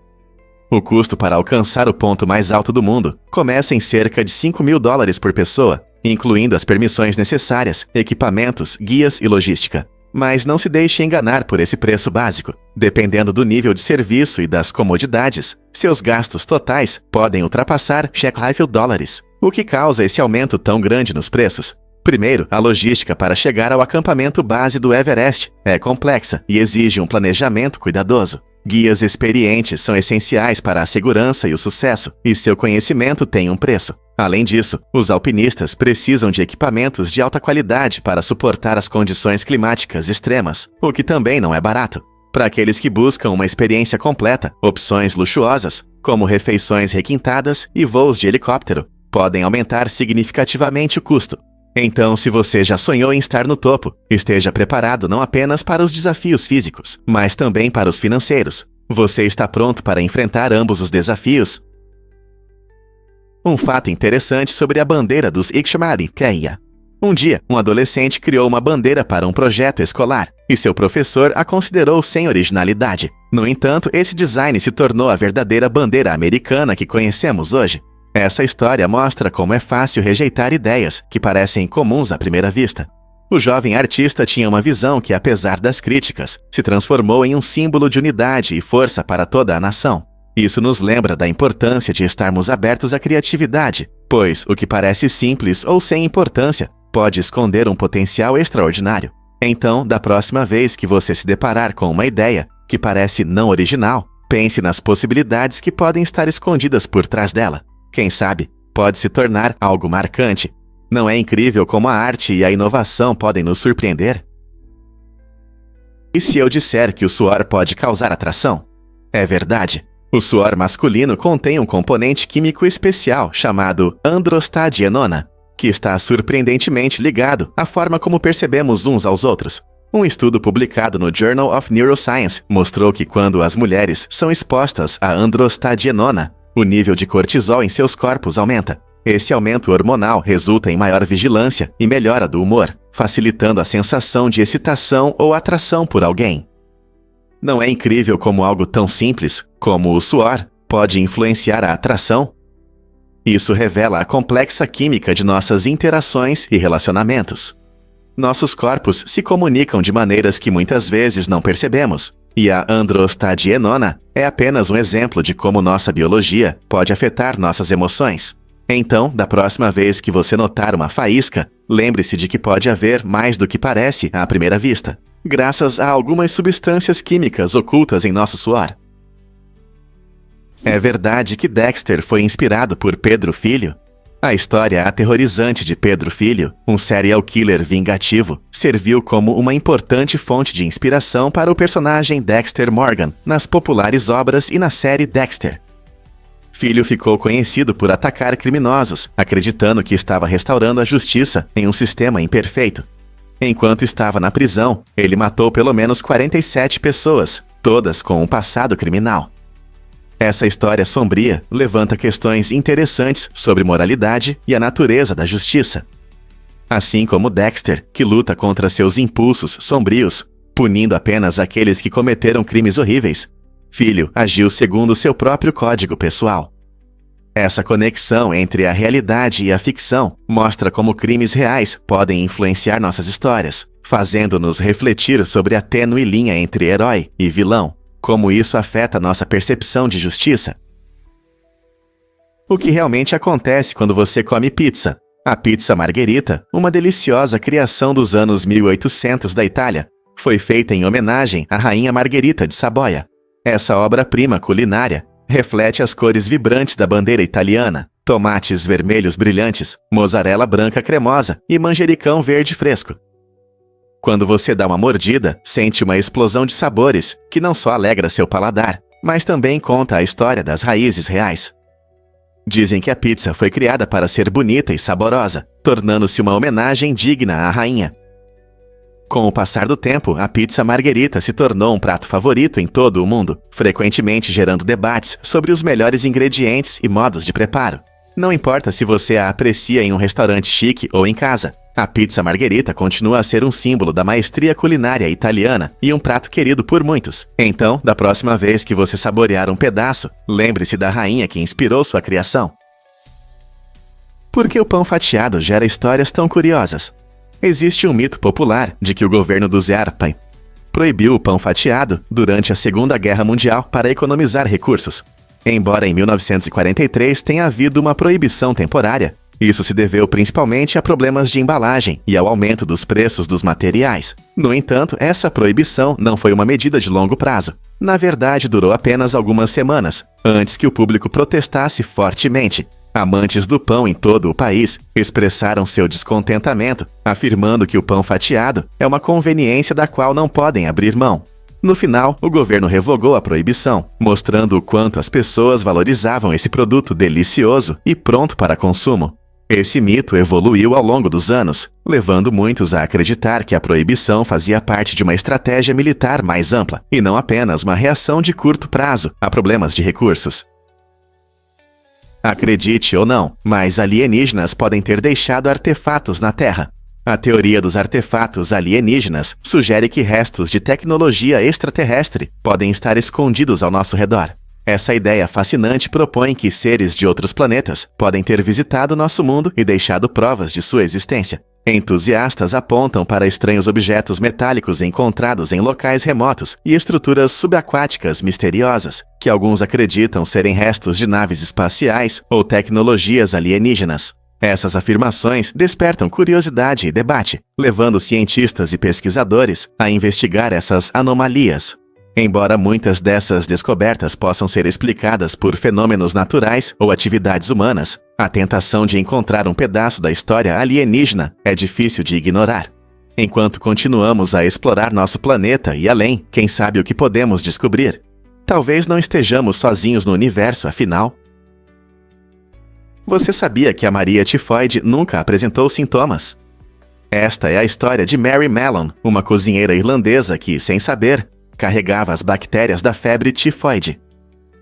O custo para alcançar o ponto mais alto do mundo começa em cerca de $5.000 por pessoa, incluindo as permissões necessárias, equipamentos, guias e logística. Mas não se deixe enganar por esse preço básico. Dependendo do nível de serviço e das comodidades, seus gastos totais podem ultrapassar $100.000, o que causa esse aumento tão grande nos preços. Primeiro, a logística para chegar ao acampamento base do Everest é complexa e exige um planejamento cuidadoso. Guias experientes são essenciais para a segurança e o sucesso, e seu conhecimento tem um preço. Além disso, os alpinistas precisam de equipamentos de alta qualidade para suportar as condições climáticas extremas, o que também não é barato. Para aqueles que buscam uma experiência completa, opções luxuosas, como refeições requintadas e voos de helicóptero, podem aumentar significativamente o custo. Então, se você já sonhou em estar no topo, esteja preparado não apenas para os desafios físicos, mas também para os financeiros. Você está pronto para enfrentar ambos os desafios? Um fato interessante sobre a bandeira dos Ixmari Keia. Um dia, um adolescente criou uma bandeira para um projeto escolar, e seu professor a considerou sem originalidade. No entanto, esse design se tornou a verdadeira bandeira americana que conhecemos hoje. Essa história mostra como é fácil rejeitar ideias que parecem comuns à primeira vista. O jovem artista tinha uma visão que, apesar das críticas, se transformou em um símbolo de unidade e força para toda a nação. Isso nos lembra da importância de estarmos abertos à criatividade, pois o que parece simples ou sem importância pode esconder um potencial extraordinário. Então, da próxima vez que você se deparar com uma ideia que parece não original, pense nas possibilidades que podem estar escondidas por trás dela. Quem sabe, pode se tornar algo marcante. Não é incrível como a arte e a inovação podem nos surpreender? E se eu disser que o suor pode causar atração? É verdade. O suor masculino contém um componente químico especial chamado androstadienona, que está surpreendentemente ligado à forma como percebemos uns aos outros. Um estudo publicado no Journal of Neuroscience mostrou que quando as mulheres são expostas a androstadienona, o nível de cortisol em seus corpos aumenta. Esse aumento hormonal resulta em maior vigilância e melhora do humor, facilitando a sensação de excitação ou atração por alguém. Não é incrível como algo tão simples, como o suor, pode influenciar a atração? Isso revela a complexa química de nossas interações e relacionamentos. Nossos corpos se comunicam de maneiras que muitas vezes não percebemos, e a androstadienona é apenas um exemplo de como nossa biologia pode afetar nossas emoções. Então, da próxima vez que você notar uma faísca, lembre-se de que pode haver mais do que parece à primeira vista, graças a algumas substâncias químicas ocultas em nosso suor. É verdade que Dexter foi inspirado por Pedro Filho? A história aterrorizante de Pedro Filho, um serial killer vingativo, serviu como uma importante fonte de inspiração para o personagem Dexter Morgan nas populares obras e na série Dexter. Filho ficou conhecido por atacar criminosos, acreditando que estava restaurando a justiça em um sistema imperfeito. Enquanto estava na prisão, ele matou pelo menos 47 pessoas, todas com um passado criminal. Essa história sombria levanta questões interessantes sobre moralidade e a natureza da justiça. Assim como Dexter, que luta contra seus impulsos sombrios, punindo apenas aqueles que cometeram crimes horríveis, Filho agiu segundo seu próprio código pessoal. Essa conexão entre a realidade e a ficção mostra como crimes reais podem influenciar nossas histórias, fazendo-nos refletir sobre a tênue linha entre herói e vilão. Como isso afeta nossa percepção de justiça? O que realmente acontece quando você come pizza? A pizza margherita, uma deliciosa criação dos anos 1800 da Itália, foi feita em homenagem à Rainha Margherita de Saboia. Essa obra-prima culinária reflete as cores vibrantes da bandeira italiana, tomates vermelhos brilhantes, mozzarella branca cremosa e manjericão verde fresco. Quando você dá uma mordida, sente uma explosão de sabores que não só alegra seu paladar, mas também conta a história das raízes reais. Dizem que a pizza foi criada para ser bonita e saborosa, tornando-se uma homenagem digna à rainha. Com o passar do tempo, a pizza margherita se tornou um prato favorito em todo o mundo, frequentemente gerando debates sobre os melhores ingredientes e modos de preparo. Não importa se você a aprecia em um restaurante chique ou em casa, a pizza margherita continua a ser um símbolo da maestria culinária italiana e um prato querido por muitos. Então, da próxima vez que você saborear um pedaço, lembre-se da rainha que inspirou sua criação. Por que o pão fatiado gera histórias tão curiosas? Existe um mito popular de que o governo do Zerpan proibiu o pão fatiado durante a Segunda Guerra Mundial para economizar recursos. Embora em 1943 tenha havido uma proibição temporária, isso se deveu principalmente a problemas de embalagem e ao aumento dos preços dos materiais. No entanto, essa proibição não foi uma medida de longo prazo. Na verdade, durou apenas algumas semanas, antes que o público protestasse fortemente. Amantes do pão em todo o país expressaram seu descontentamento, afirmando que o pão fatiado é uma conveniência da qual não podem abrir mão. No final, o governo revogou a proibição, mostrando o quanto as pessoas valorizavam esse produto delicioso e pronto para consumo. Esse mito evoluiu ao longo dos anos, levando muitos a acreditar que a proibição fazia parte de uma estratégia militar mais ampla, e não apenas uma reação de curto prazo a problemas de recursos. Acredite ou não, mas alienígenas podem ter deixado artefatos na Terra. A teoria dos artefatos alienígenas sugere que restos de tecnologia extraterrestre podem estar escondidos ao nosso redor. Essa ideia fascinante propõe que seres de outros planetas podem ter visitado nosso mundo e deixado provas de sua existência. Entusiastas apontam para estranhos objetos metálicos encontrados em locais remotos e estruturas subaquáticas misteriosas, que alguns acreditam serem restos de naves espaciais ou tecnologias alienígenas. Essas afirmações despertam curiosidade e debate, levando cientistas e pesquisadores a investigar essas anomalias. Embora muitas dessas descobertas possam ser explicadas por fenômenos naturais ou atividades humanas, a tentação de encontrar um pedaço da história alienígena é difícil de ignorar. Enquanto continuamos a explorar nosso planeta e além, quem sabe o que podemos descobrir? Talvez não estejamos sozinhos no universo, afinal. Você sabia que a Maria tifoide nunca apresentou sintomas? Esta é a história de Mary Mallon, uma cozinheira irlandesa que, sem saber, carregava as bactérias da febre tifoide.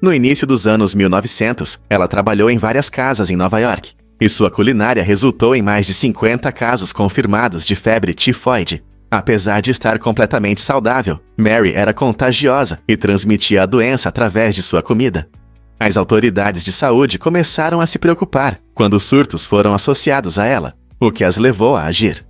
No início dos anos 1900, ela trabalhou em várias casas em Nova York, e sua culinária resultou em mais de 50 casos confirmados de febre tifoide. Apesar de estar completamente saudável, Mary era contagiosa e transmitia a doença através de sua comida. As autoridades de saúde começaram a se preocupar quando surtos foram associados a ela, o que as levou a agir.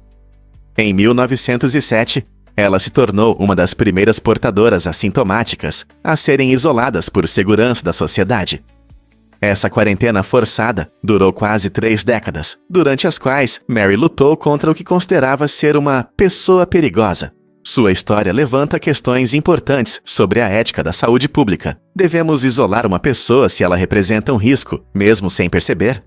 Em 1907, ela se tornou uma das primeiras portadoras assintomáticas a serem isoladas por segurança da sociedade. Essa quarentena forçada durou quase 3 décadas, durante as quais Mary lutou contra o que considerava ser uma pessoa perigosa. Sua história levanta questões importantes sobre a ética da saúde pública. Devemos isolar uma pessoa se ela representa um risco, mesmo sem perceber?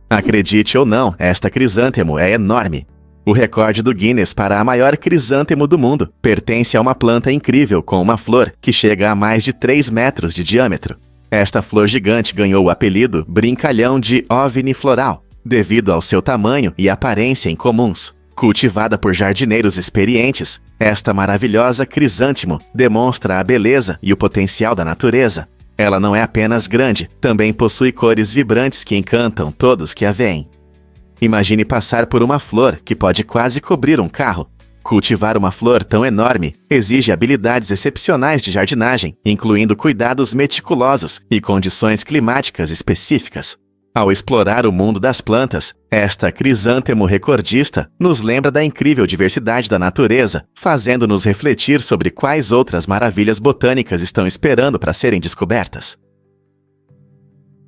Acredite ou não, esta crisântemo é enorme. O recorde do Guinness para a maior crisântemo do mundo pertence a uma planta incrível com uma flor que chega a mais de 3 metros de diâmetro. Esta flor gigante ganhou o apelido brincalhão de OVNI floral, devido ao seu tamanho e aparência incomuns. Cultivada por jardineiros experientes, esta maravilhosa crisântemo demonstra a beleza e o potencial da natureza. Ela não é apenas grande, também possui cores vibrantes que encantam todos que a veem. Imagine passar por uma flor que pode quase cobrir um carro. Cultivar uma flor tão enorme exige habilidades excepcionais de jardinagem, incluindo cuidados meticulosos e condições climáticas específicas. Ao explorar o mundo das plantas, esta crisântemo recordista nos lembra da incrível diversidade da natureza, fazendo-nos refletir sobre quais outras maravilhas botânicas estão esperando para serem descobertas.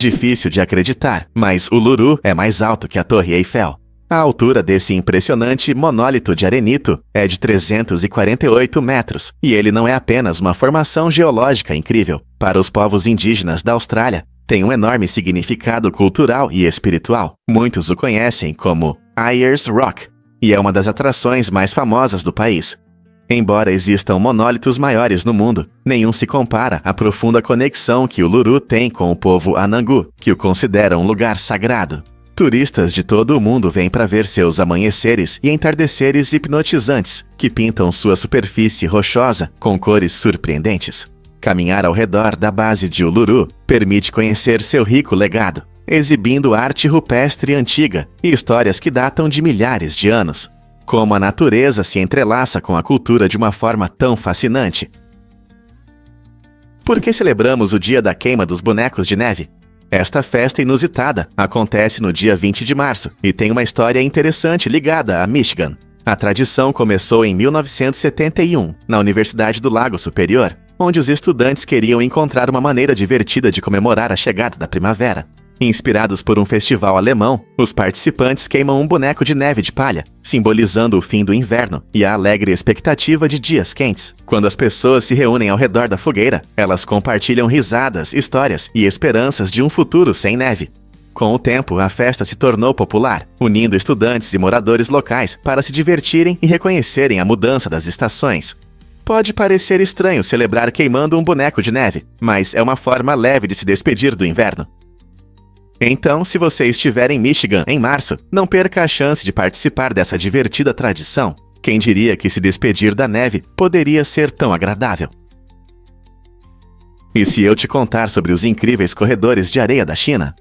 Difícil de acreditar, mas o Uluru é mais alto que a Torre Eiffel. A altura desse impressionante monólito de arenito é de 348 metros, e ele não é apenas uma formação geológica incrível. Para os povos indígenas da Austrália, tem um enorme significado cultural e espiritual. Muitos o conhecem como Ayers Rock, e é uma das atrações mais famosas do país. Embora existam monólitos maiores no mundo, nenhum se compara à profunda conexão que o Uluru tem com o povo Anangu, que o considera um lugar sagrado. Turistas de todo o mundo vêm para ver seus amanheceres e entardeceres hipnotizantes, que pintam sua superfície rochosa com cores surpreendentes. Caminhar ao redor da base de Uluru permite conhecer seu rico legado, exibindo arte rupestre antiga e histórias que datam de milhares de anos. Como a natureza se entrelaça com a cultura de uma forma tão fascinante. Por que celebramos o dia da queima dos bonecos de neve? Esta festa inusitada acontece no dia 20 de março e tem uma história interessante ligada a Michigan. A tradição começou em 1971, na Universidade do Lago Superior, onde os estudantes queriam encontrar uma maneira divertida de comemorar a chegada da primavera. Inspirados por um festival alemão, os participantes queimam um boneco de neve de palha, simbolizando o fim do inverno e a alegre expectativa de dias quentes. Quando as pessoas se reúnem ao redor da fogueira, elas compartilham risadas, histórias e esperanças de um futuro sem neve. Com o tempo, a festa se tornou popular, unindo estudantes e moradores locais para se divertirem e reconhecerem a mudança das estações. Pode parecer estranho celebrar queimando um boneco de neve, mas é uma forma leve de se despedir do inverno. Então, se você estiver em Michigan em março, não perca a chance de participar dessa divertida tradição. Quem diria que se despedir da neve poderia ser tão agradável? E se eu te contar sobre os incríveis corredores de areia da China?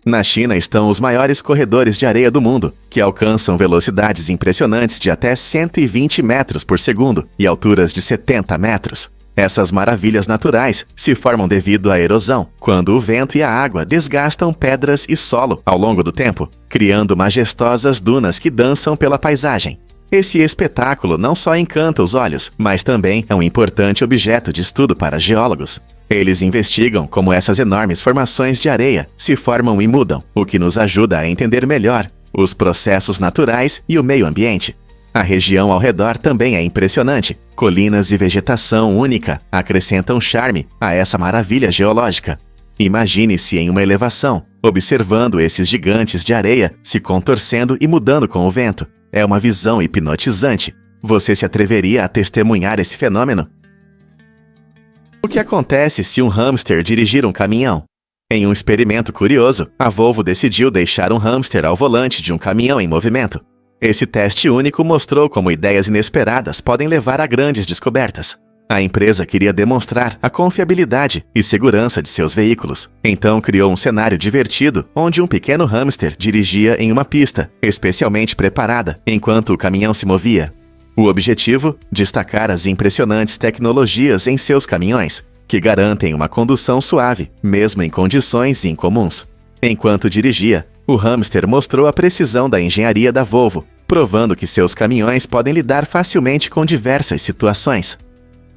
Na China estão os maiores corredores de areia do mundo, que alcançam velocidades impressionantes de até 120 metros por segundo e alturas de 70 metros. Essas maravilhas naturais se formam devido à erosão, quando o vento e a água desgastam pedras e solo ao longo do tempo, criando majestosas dunas que dançam pela paisagem. Esse espetáculo não só encanta os olhos, mas também é um importante objeto de estudo para geólogos. Eles investigam como essas enormes formações de areia se formam e mudam, o que nos ajuda a entender melhor os processos naturais e o meio ambiente. A região ao redor também é impressionante. Colinas e vegetação única acrescentam charme a essa maravilha geológica. Imagine-se em uma elevação, observando esses gigantes de areia se contorcendo e mudando com o vento. É uma visão hipnotizante. Você se atreveria a testemunhar esse fenômeno? O que acontece se um hamster dirigir um caminhão? Em um experimento curioso, a Volvo decidiu deixar um hamster ao volante de um caminhão em movimento. Esse teste único mostrou como ideias inesperadas podem levar a grandes descobertas. A empresa queria demonstrar a confiabilidade e segurança de seus veículos. Então criou um cenário divertido onde um pequeno hamster dirigia em uma pista especialmente preparada enquanto o caminhão se movia. O objetivo? Destacar as impressionantes tecnologias em seus caminhões, que garantem uma condução suave, mesmo em condições incomuns. Enquanto dirigia, o hamster mostrou a precisão da engenharia da Volvo, provando que seus caminhões podem lidar facilmente com diversas situações.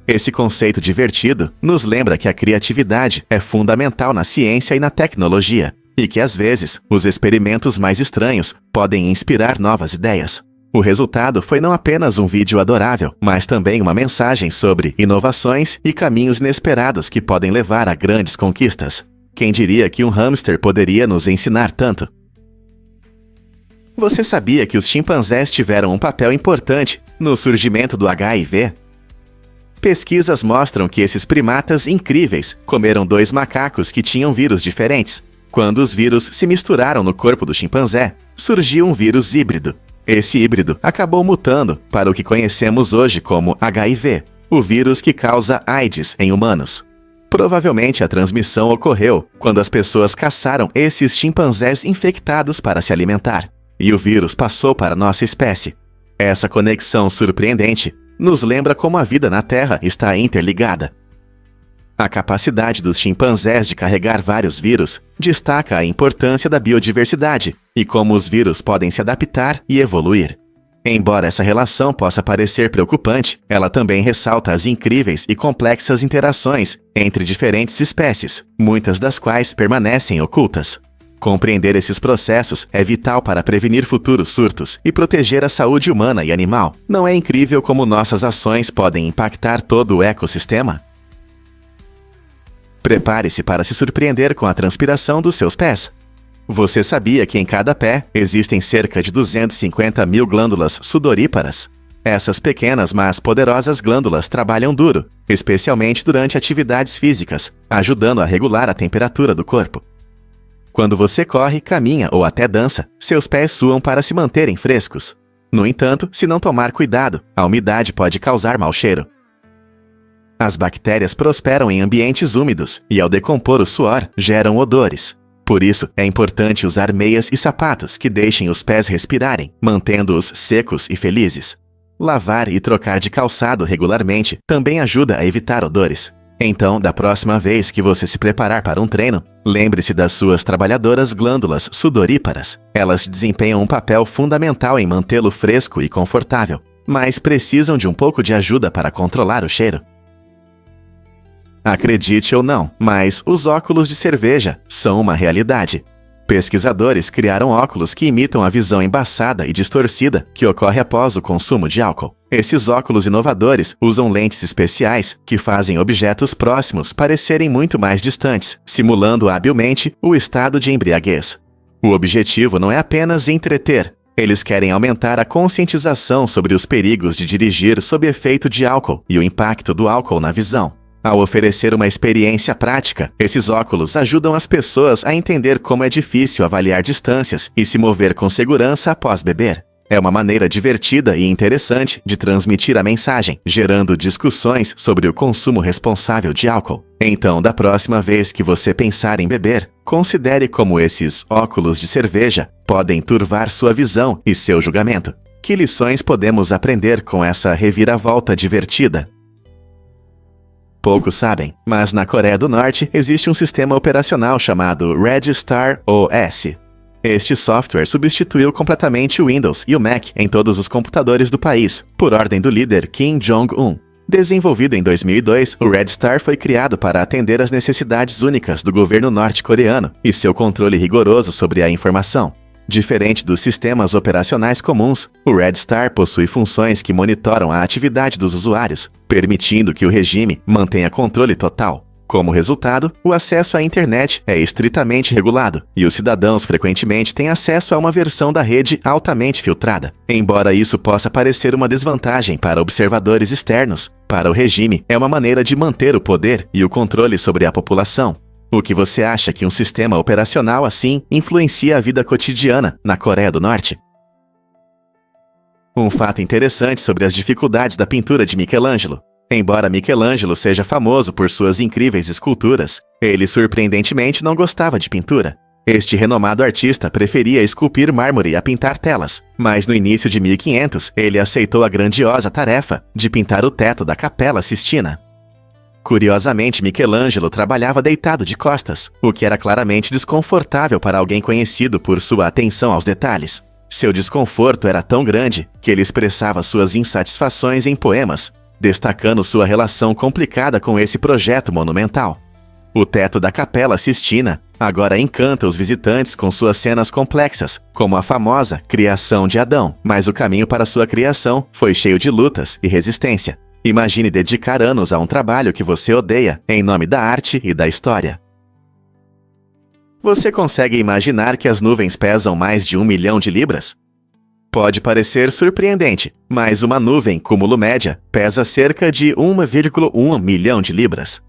Esse conceito divertido nos lembra que a criatividade é fundamental na ciência e na tecnologia, e que às vezes os experimentos mais estranhos podem inspirar novas ideias. O resultado foi não apenas um vídeo adorável, mas também uma mensagem sobre inovações e caminhos inesperados que podem levar a grandes conquistas. Quem diria que um hamster poderia nos ensinar tanto? Você sabia que os chimpanzés tiveram um papel importante no surgimento do HIV? Pesquisas mostram que esses primatas incríveis comeram 2 macacos que tinham vírus diferentes. Quando os vírus se misturaram no corpo do chimpanzé, surgiu um vírus híbrido. Esse híbrido acabou mutando para o que conhecemos hoje como HIV, o vírus que causa AIDS em humanos. Provavelmente a transmissão ocorreu quando as pessoas caçaram esses chimpanzés infectados para se alimentar, e o vírus passou para nossa espécie. Essa conexão surpreendente nos lembra como a vida na Terra está interligada. A capacidade dos chimpanzés de carregar vários vírus destaca a importância da biodiversidade e como os vírus podem se adaptar e evoluir. Embora essa relação possa parecer preocupante, ela também ressalta as incríveis e complexas interações entre diferentes espécies, muitas das quais permanecem ocultas. Compreender esses processos é vital para prevenir futuros surtos e proteger a saúde humana e animal. Não é incrível como nossas ações podem impactar todo o ecossistema? Prepare-se para se surpreender com a transpiração dos seus pés. Você sabia que em cada pé existem cerca de 250 mil glândulas sudoríparas? Essas pequenas, mas poderosas glândulas trabalham duro, especialmente durante atividades físicas, ajudando a regular a temperatura do corpo. Quando você corre, caminha ou até dança, seus pés suam para se manterem frescos. No entanto, se não tomar cuidado, a umidade pode causar mau cheiro. As bactérias prosperam em ambientes úmidos e, ao decompor o suor, geram odores. Por isso, é importante usar meias e sapatos que deixem os pés respirarem, mantendo-os secos e felizes. Lavar e trocar de calçado regularmente também ajuda a evitar odores. Então, da próxima vez que você se preparar para um treino, lembre-se das suas trabalhadoras glândulas sudoríparas. Elas desempenham um papel fundamental em mantê-lo fresco e confortável, mas precisam de um pouco de ajuda para controlar o cheiro. Acredite ou não, mas os óculos de cerveja são uma realidade. Pesquisadores criaram óculos que imitam a visão embaçada e distorcida que ocorre após o consumo de álcool. Esses óculos inovadores usam lentes especiais que fazem objetos próximos parecerem muito mais distantes, simulando habilmente o estado de embriaguez. O objetivo não é apenas entreter, Eles querem aumentar a conscientização sobre os perigos de dirigir sob efeito de álcool e o impacto do álcool na visão. Ao oferecer uma experiência prática, esses óculos ajudam as pessoas a entender como é difícil avaliar distâncias e se mover com segurança após beber. É uma maneira divertida e interessante de transmitir a mensagem, gerando discussões sobre o consumo responsável de álcool. Então, da próxima vez que você pensar em beber, considere como esses óculos de cerveja podem turvar sua visão e seu julgamento. Que lições podemos aprender com essa reviravolta divertida? Poucos sabem, mas na Coreia do Norte existe um sistema operacional chamado Registar OS. Este software substituiu completamente o Windows e o Mac em todos os computadores do país, por ordem do líder Kim Jong-un. Desenvolvido em 2002, o Redstar foi criado para atender às necessidades únicas do governo norte-coreano e seu controle rigoroso sobre a informação. Diferente dos sistemas operacionais comuns, o Redstar possui funções que monitoram a atividade dos usuários, permitindo que o regime mantenha controle total. Como resultado, o acesso à internet é estritamente regulado e os cidadãos frequentemente têm acesso a uma versão da rede altamente filtrada. Embora isso possa parecer uma desvantagem para observadores externos, para o regime é uma maneira de manter o poder e o controle sobre a população. O que você acha que um sistema operacional assim influencia a vida cotidiana na Coreia do Norte? Um fato interessante sobre as dificuldades da pintura de Michelangelo. Embora Michelangelo seja famoso por suas incríveis esculturas, ele surpreendentemente não gostava de pintura. Este renomado artista preferia esculpir mármore a pintar telas, mas no início de 1500 ele aceitou a grandiosa tarefa de pintar o teto da Capela Sistina. Curiosamente, Michelangelo trabalhava deitado de costas, o que era claramente desconfortável para alguém conhecido por sua atenção aos detalhes. Seu desconforto era tão grande que ele expressava suas insatisfações em poemas, destacando sua relação complicada com esse projeto monumental. O teto da Capela Sistina agora encanta os visitantes com suas cenas complexas, como a famosa criação de Adão, mas o caminho para sua criação foi cheio de lutas e resistência. Imagine dedicar anos a um trabalho que você odeia em nome da arte e da história. Você consegue imaginar que as nuvens pesam mais de 1 milhão de libras? Pode parecer surpreendente, mas uma nuvem cúmulo média pesa cerca de 1,1 milhão de libras.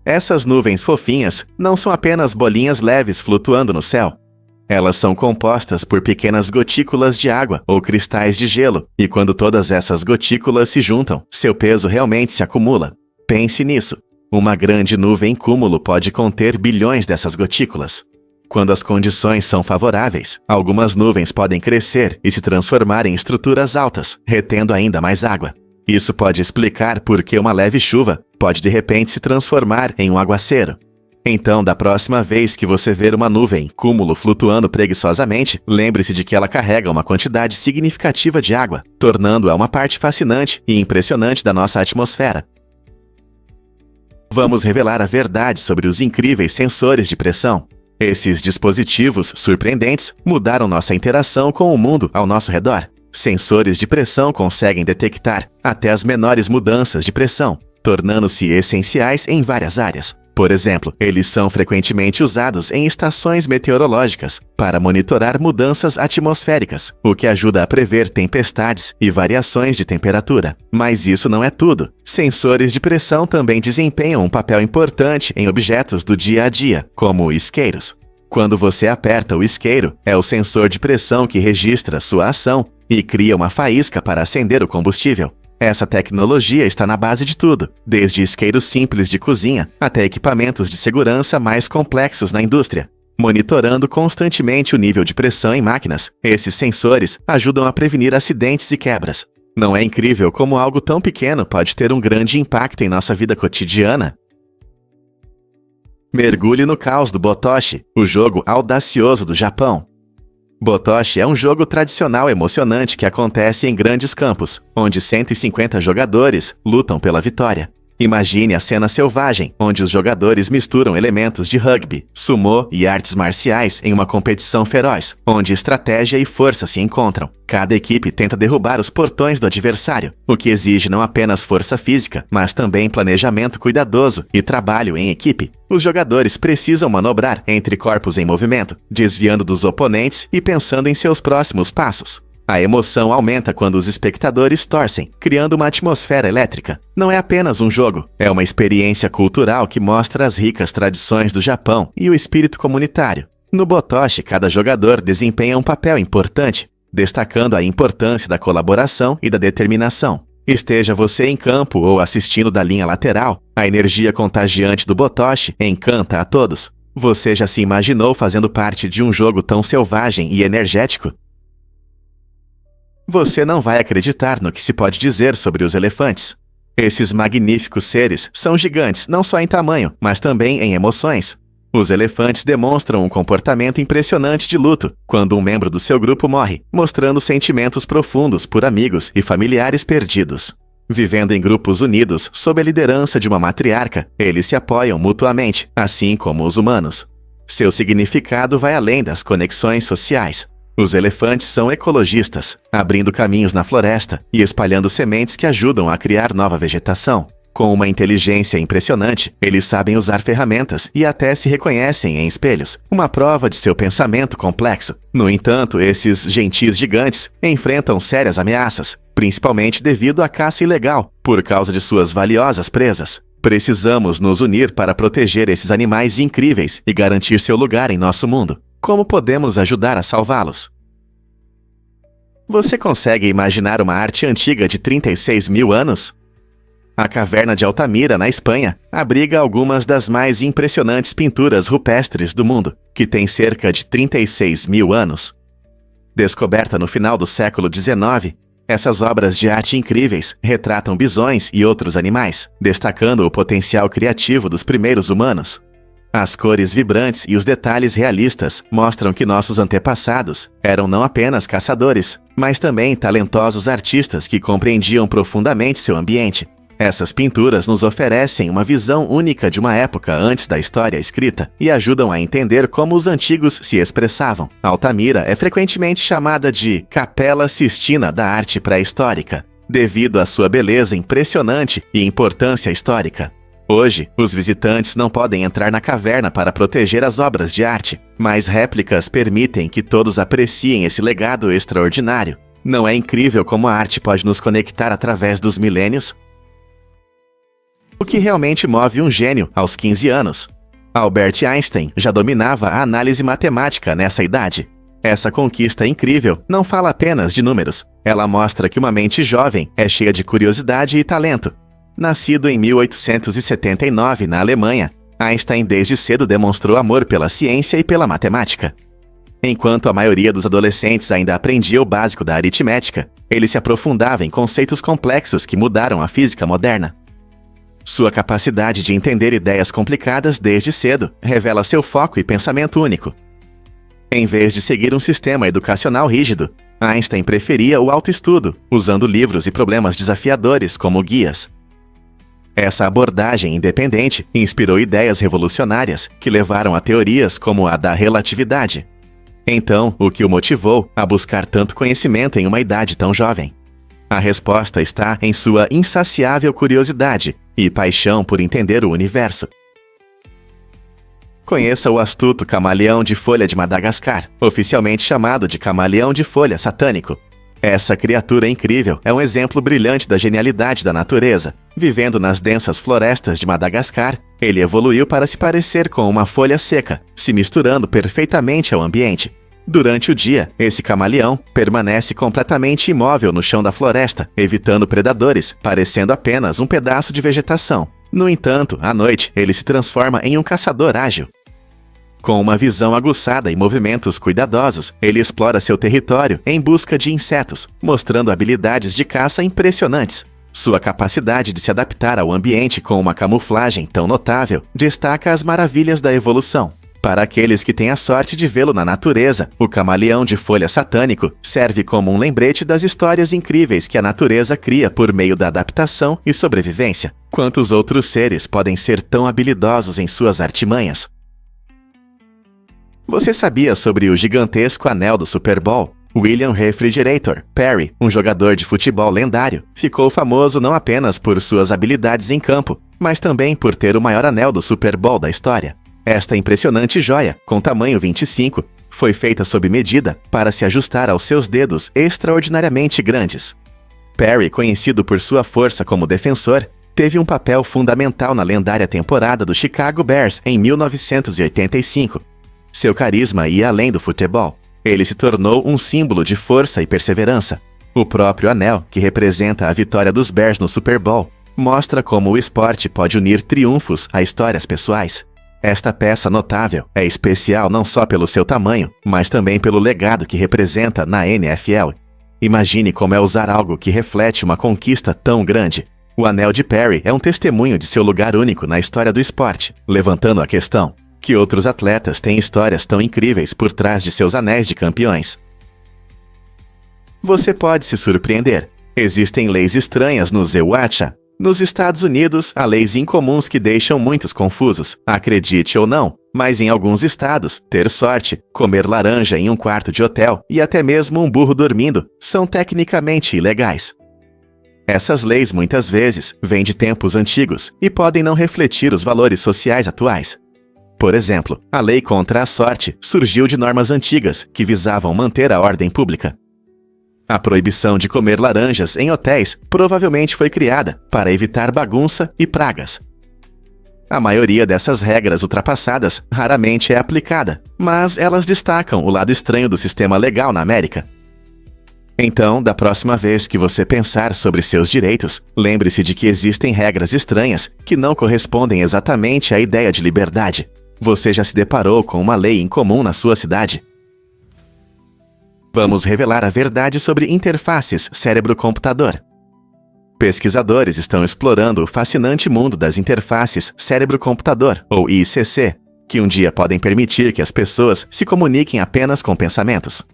Essas nuvens fofinhas não são apenas bolinhas leves flutuando no céu. Elas são compostas por pequenas gotículas de água ou cristais de gelo, e quando todas essas gotículas se juntam, seu peso realmente se acumula. Pense nisso. Uma grande nuvem cúmulo pode conter bilhões dessas gotículas. Quando as condições são favoráveis, algumas nuvens podem crescer e se transformar em estruturas altas, retendo ainda mais água. Isso pode explicar por que uma leve chuva pode de repente se transformar em um aguaceiro. Então, da próxima vez que você ver uma nuvem cúmulo flutuando preguiçosamente, lembre-se de que ela carrega uma quantidade significativa de água, tornando-a uma parte fascinante e impressionante da nossa atmosfera. Vamos revelar a verdade sobre os incríveis sensores de pressão. Esses dispositivos surpreendentes mudaram nossa interação com o mundo ao nosso redor. Sensores de pressão conseguem detectar até as menores mudanças de pressão, tornando-se essenciais em várias áreas. Por exemplo, eles são frequentemente usados em estações meteorológicas para monitorar mudanças atmosféricas, o que ajuda a prever tempestades e variações de temperatura. Mas isso não é tudo. Sensores de pressão também desempenham um papel importante em objetos do dia a dia, como isqueiros. Quando você aperta o isqueiro, é o sensor de pressão que registra sua ação e cria uma faísca para acender o combustível. Essa tecnologia está na base de tudo, desde isqueiros simples de cozinha até equipamentos de segurança mais complexos na indústria. Monitorando constantemente o nível de pressão em máquinas, esses sensores ajudam a prevenir acidentes e quebras. Não é incrível como algo tão pequeno pode ter um grande impacto em nossa vida cotidiana? Mergulhe no caos do Botoshi, o jogo audacioso do Japão. Botoshi é um jogo tradicional emocionante que acontece em grandes campos, onde 150 jogadores lutam pela vitória. Imagine a cena selvagem, onde os jogadores misturam elementos de rugby, sumô e artes marciais em uma competição feroz, onde estratégia e força se encontram. Cada equipe tenta derrubar os portões do adversário, o que exige não apenas força física, mas também planejamento cuidadoso e trabalho em equipe. Os jogadores precisam manobrar entre corpos em movimento, desviando dos oponentes e pensando em seus próximos passos. A emoção aumenta quando os espectadores torcem, criando uma atmosfera elétrica. Não é apenas um jogo, é uma experiência cultural que mostra as ricas tradições do Japão e o espírito comunitário. No Botoshi, cada jogador desempenha um papel importante, destacando a importância da colaboração e da determinação. Esteja você em campo ou assistindo da linha lateral, a energia contagiante do Botoshi encanta a todos. Você já se imaginou fazendo parte de um jogo tão selvagem e energético? Você não vai acreditar no que se pode dizer sobre os elefantes. Esses magníficos seres são gigantes não só em tamanho, mas também em emoções. Os elefantes demonstram um comportamento impressionante de luto quando um membro do seu grupo morre, mostrando sentimentos profundos por amigos e familiares perdidos. Vivendo em grupos unidos sob a liderança de uma matriarca, eles se apoiam mutuamente, assim como os humanos. Seu significado vai além das conexões sociais. Os elefantes são ecologistas, abrindo caminhos na floresta e espalhando sementes que ajudam a criar nova vegetação. Com uma inteligência impressionante, eles sabem usar ferramentas e até se reconhecem em espelhos, uma prova de seu pensamento complexo. No entanto, esses gentis gigantes enfrentam sérias ameaças, principalmente devido à caça ilegal, por causa de suas valiosas presas. Precisamos nos unir para proteger esses animais incríveis e garantir seu lugar em nosso mundo. Como podemos ajudar a salvá-los? Você consegue imaginar uma arte antiga de 36 mil anos? A caverna de Altamira, na Espanha, abriga algumas das mais impressionantes pinturas rupestres do mundo, que tem cerca de 36 mil anos. Descoberta no final do século XIX, essas obras de arte incríveis retratam bisões e outros animais, destacando o potencial criativo dos primeiros humanos. As cores vibrantes e os detalhes realistas mostram que nossos antepassados eram não apenas caçadores, mas também talentosos artistas que compreendiam profundamente seu ambiente. Essas pinturas nos oferecem uma visão única de uma época antes da história escrita e ajudam a entender como os antigos se expressavam. Altamira é frequentemente chamada de Capela Sistina da arte pré-histórica, devido à sua beleza impressionante e importância histórica. Hoje, os visitantes não podem entrar na caverna para proteger as obras de arte, mas réplicas permitem que todos apreciem esse legado extraordinário. Não é incrível como a arte pode nos conectar através dos milênios? O que realmente move um gênio aos 15 anos? Albert Einstein já dominava a análise matemática nessa idade. Essa conquista incrível não fala apenas de números. Ela mostra que uma mente jovem é cheia de curiosidade e talento. Nascido em 1879 na Alemanha, Einstein desde cedo demonstrou amor pela ciência e pela matemática. Enquanto a maioria dos adolescentes ainda aprendia o básico da aritmética, ele se aprofundava em conceitos complexos que mudaram a física moderna. Sua capacidade de entender ideias complicadas desde cedo revela seu foco e pensamento único. Em vez de seguir um sistema educacional rígido, Einstein preferia o autoestudo, usando livros e problemas desafiadores como guias. Essa abordagem independente inspirou ideias revolucionárias que levaram a teorias como a da relatividade. Então, o que o motivou a buscar tanto conhecimento em uma idade tão jovem? A resposta está em sua insaciável curiosidade e paixão por entender o universo. Conheça o astuto camaleão de folha de Madagascar, oficialmente chamado de camaleão de folha satânico. Essa criatura incrível é um exemplo brilhante da genialidade da natureza. Vivendo nas densas florestas de Madagascar, ele evoluiu para se parecer com uma folha seca, se misturando perfeitamente ao ambiente. Durante o dia, esse camaleão permanece completamente imóvel no chão da floresta, evitando predadores, parecendo apenas um pedaço de vegetação. No entanto, à noite, ele se transforma em um caçador ágil. Com uma visão aguçada e movimentos cuidadosos, ele explora seu território em busca de insetos, mostrando habilidades de caça impressionantes. Sua capacidade de se adaptar ao ambiente com uma camuflagem tão notável destaca as maravilhas da evolução. Para aqueles que têm a sorte de vê-lo na natureza, o camaleão de folha satânico serve como um lembrete das histórias incríveis que a natureza cria por meio da adaptação e sobrevivência. Quantos outros seres podem ser tão habilidosos em suas artimanhas? Você sabia sobre o gigantesco anel do Super Bowl? William Refrigerator Perry, um jogador de futebol lendário, ficou famoso não apenas por suas habilidades em campo, mas também por ter o maior anel do Super Bowl da história. Esta impressionante joia, com tamanho 25, foi feita sob medida para se ajustar aos seus dedos extraordinariamente grandes. Perry, conhecido por sua força como defensor, teve um papel fundamental na lendária temporada do Chicago Bears em 1985. Seu carisma ia além do futebol. Ele se tornou um símbolo de força e perseverança. O próprio anel, que representa a vitória dos Bears no Super Bowl, mostra como o esporte pode unir triunfos a histórias pessoais. Esta peça notável é especial não só pelo seu tamanho, mas também pelo legado que representa na NFL. Imagine como é usar algo que reflete uma conquista tão grande. O anel de Perry é um testemunho de seu lugar único na história do esporte, levantando a questão: que outros atletas têm histórias tão incríveis por trás de seus anéis de campeões? Você pode se surpreender. Existem leis estranhas no Zewacha. Nos Estados Unidos, há leis incomuns que deixam muitos confusos, acredite ou não, mas em alguns estados, ter sorte, comer laranja em um quarto de hotel e até mesmo um burro dormindo são tecnicamente ilegais. Essas leis muitas vezes vêm de tempos antigos e podem não refletir os valores sociais atuais. Por exemplo, a lei contra a sorte surgiu de normas antigas que visavam manter a ordem pública. A proibição de comer laranjas em hotéis provavelmente foi criada para evitar bagunça e pragas. A maioria dessas regras ultrapassadas raramente é aplicada, mas elas destacam o lado estranho do sistema legal na América. Então, da próxima vez que você pensar sobre seus direitos, lembre-se de que existem regras estranhas que não correspondem exatamente à ideia de liberdade. Você já se deparou com uma lei incomum na sua cidade? Vamos revelar a verdade sobre interfaces cérebro-computador. Pesquisadores estão explorando o fascinante mundo das interfaces cérebro-computador, ou ICC, que um dia podem permitir que as pessoas se comuniquem apenas com pensamentos.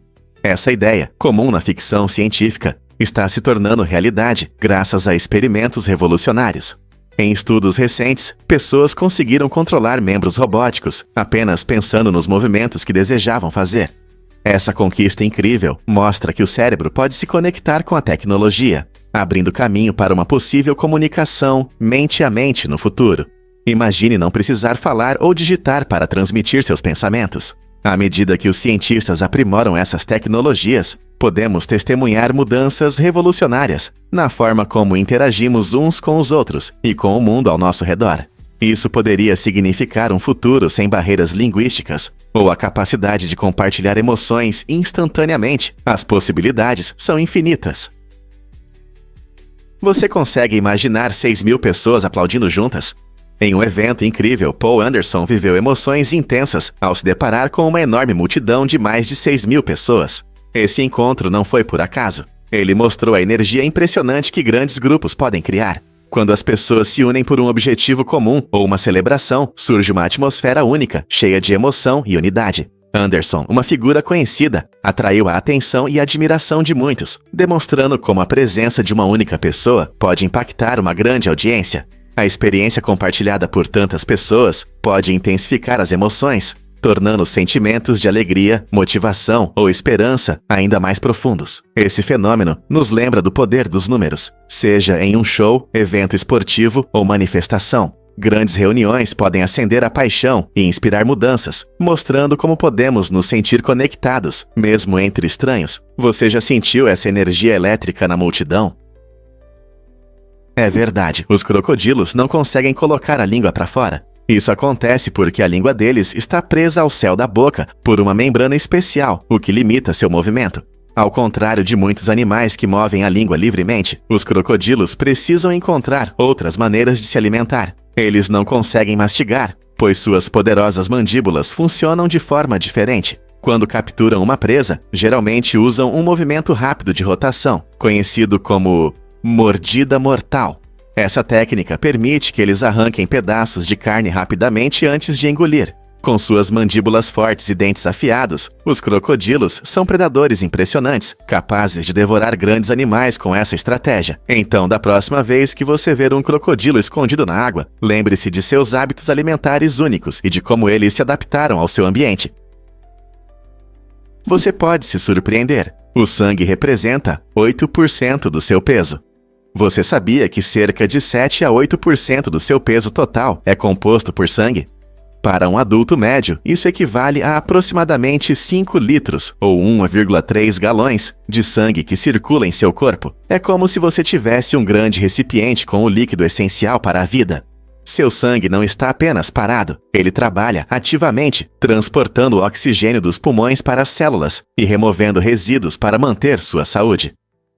Essa ideia, comum na ficção científica, está se tornando realidade graças a experimentos revolucionários. Em estudos recentes, pessoas conseguiram controlar membros robóticos apenas pensando nos movimentos que desejavam fazer. Essa conquista incrível mostra que o cérebro pode se conectar com a tecnologia, abrindo caminho para uma possível comunicação mente a mente no futuro. Imagine não precisar falar ou digitar para transmitir seus pensamentos. À medida que os cientistas aprimoram essas tecnologias, podemos testemunhar mudanças revolucionárias na forma como interagimos uns com os outros e com o mundo ao nosso redor. Isso poderia significar um futuro sem barreiras linguísticas ou a capacidade de compartilhar emoções instantaneamente. As possibilidades são infinitas. Você consegue imaginar 6.000 pessoas aplaudindo juntas? Em um evento incrível, Paul Anderson viveu emoções intensas ao se deparar com uma enorme multidão de mais de 6.000 pessoas. Esse encontro não foi por acaso. Ele mostrou a energia impressionante que grandes grupos podem criar. Quando as pessoas se unem por um objetivo comum ou uma celebração, surge uma atmosfera única, cheia de emoção e unidade. Anderson, uma figura conhecida, atraiu a atenção e a admiração de muitos, demonstrando como a presença de uma única pessoa pode impactar uma grande audiência. A experiência compartilhada por tantas pessoas pode intensificar as emoções, tornando os sentimentos de alegria, motivação ou esperança ainda mais profundos. Esse fenômeno nos lembra do poder dos números, seja em um show, evento esportivo ou manifestação. Grandes reuniões podem acender a paixão e inspirar mudanças, mostrando como podemos nos sentir conectados, mesmo entre estranhos. Você já sentiu essa energia elétrica na multidão? É verdade, os crocodilos não conseguem colocar a língua para fora. Isso acontece porque a língua deles está presa ao céu da boca por uma membrana especial, o que limita seu movimento. Ao contrário de muitos animais que movem a língua livremente, os crocodilos precisam encontrar outras maneiras de se alimentar. Eles não conseguem mastigar, pois suas poderosas mandíbulas funcionam de forma diferente. Quando capturam uma presa, geralmente usam um movimento rápido de rotação, conhecido como mordida mortal. Essa técnica permite que eles arranquem pedaços de carne rapidamente antes de engolir. Com suas mandíbulas fortes e dentes afiados, os crocodilos são predadores impressionantes, capazes de devorar grandes animais com essa estratégia. Então, da próxima vez que você ver um crocodilo escondido na água, lembre-se de seus hábitos alimentares únicos e de como eles se adaptaram ao seu ambiente. Você pode se surpreender. O sangue representa 8% do seu peso. Você sabia que cerca de 7 a 8% do seu peso total é composto por sangue? Para um adulto médio, isso equivale a aproximadamente 5 litros, ou 1,3 galões, de sangue que circula em seu corpo. É como se você tivesse um grande recipiente com o líquido essencial para a vida. Seu sangue não está apenas parado, ele trabalha ativamente, transportando o oxigênio dos pulmões para as células e removendo resíduos para manter sua saúde.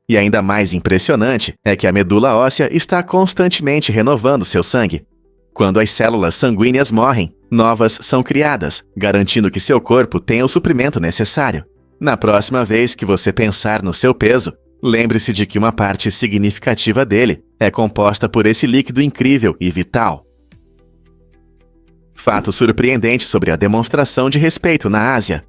E ainda mais impressionante é que a medula óssea está constantemente renovando seu sangue. Quando as células sanguíneas morrem, novas são criadas, garantindo que seu corpo tenha o suprimento necessário. Na próxima vez que você pensar no seu peso, lembre-se de que uma parte significativa dele é composta por esse líquido incrível e vital. Fato surpreendente sobre a demonstração de respeito na Ásia.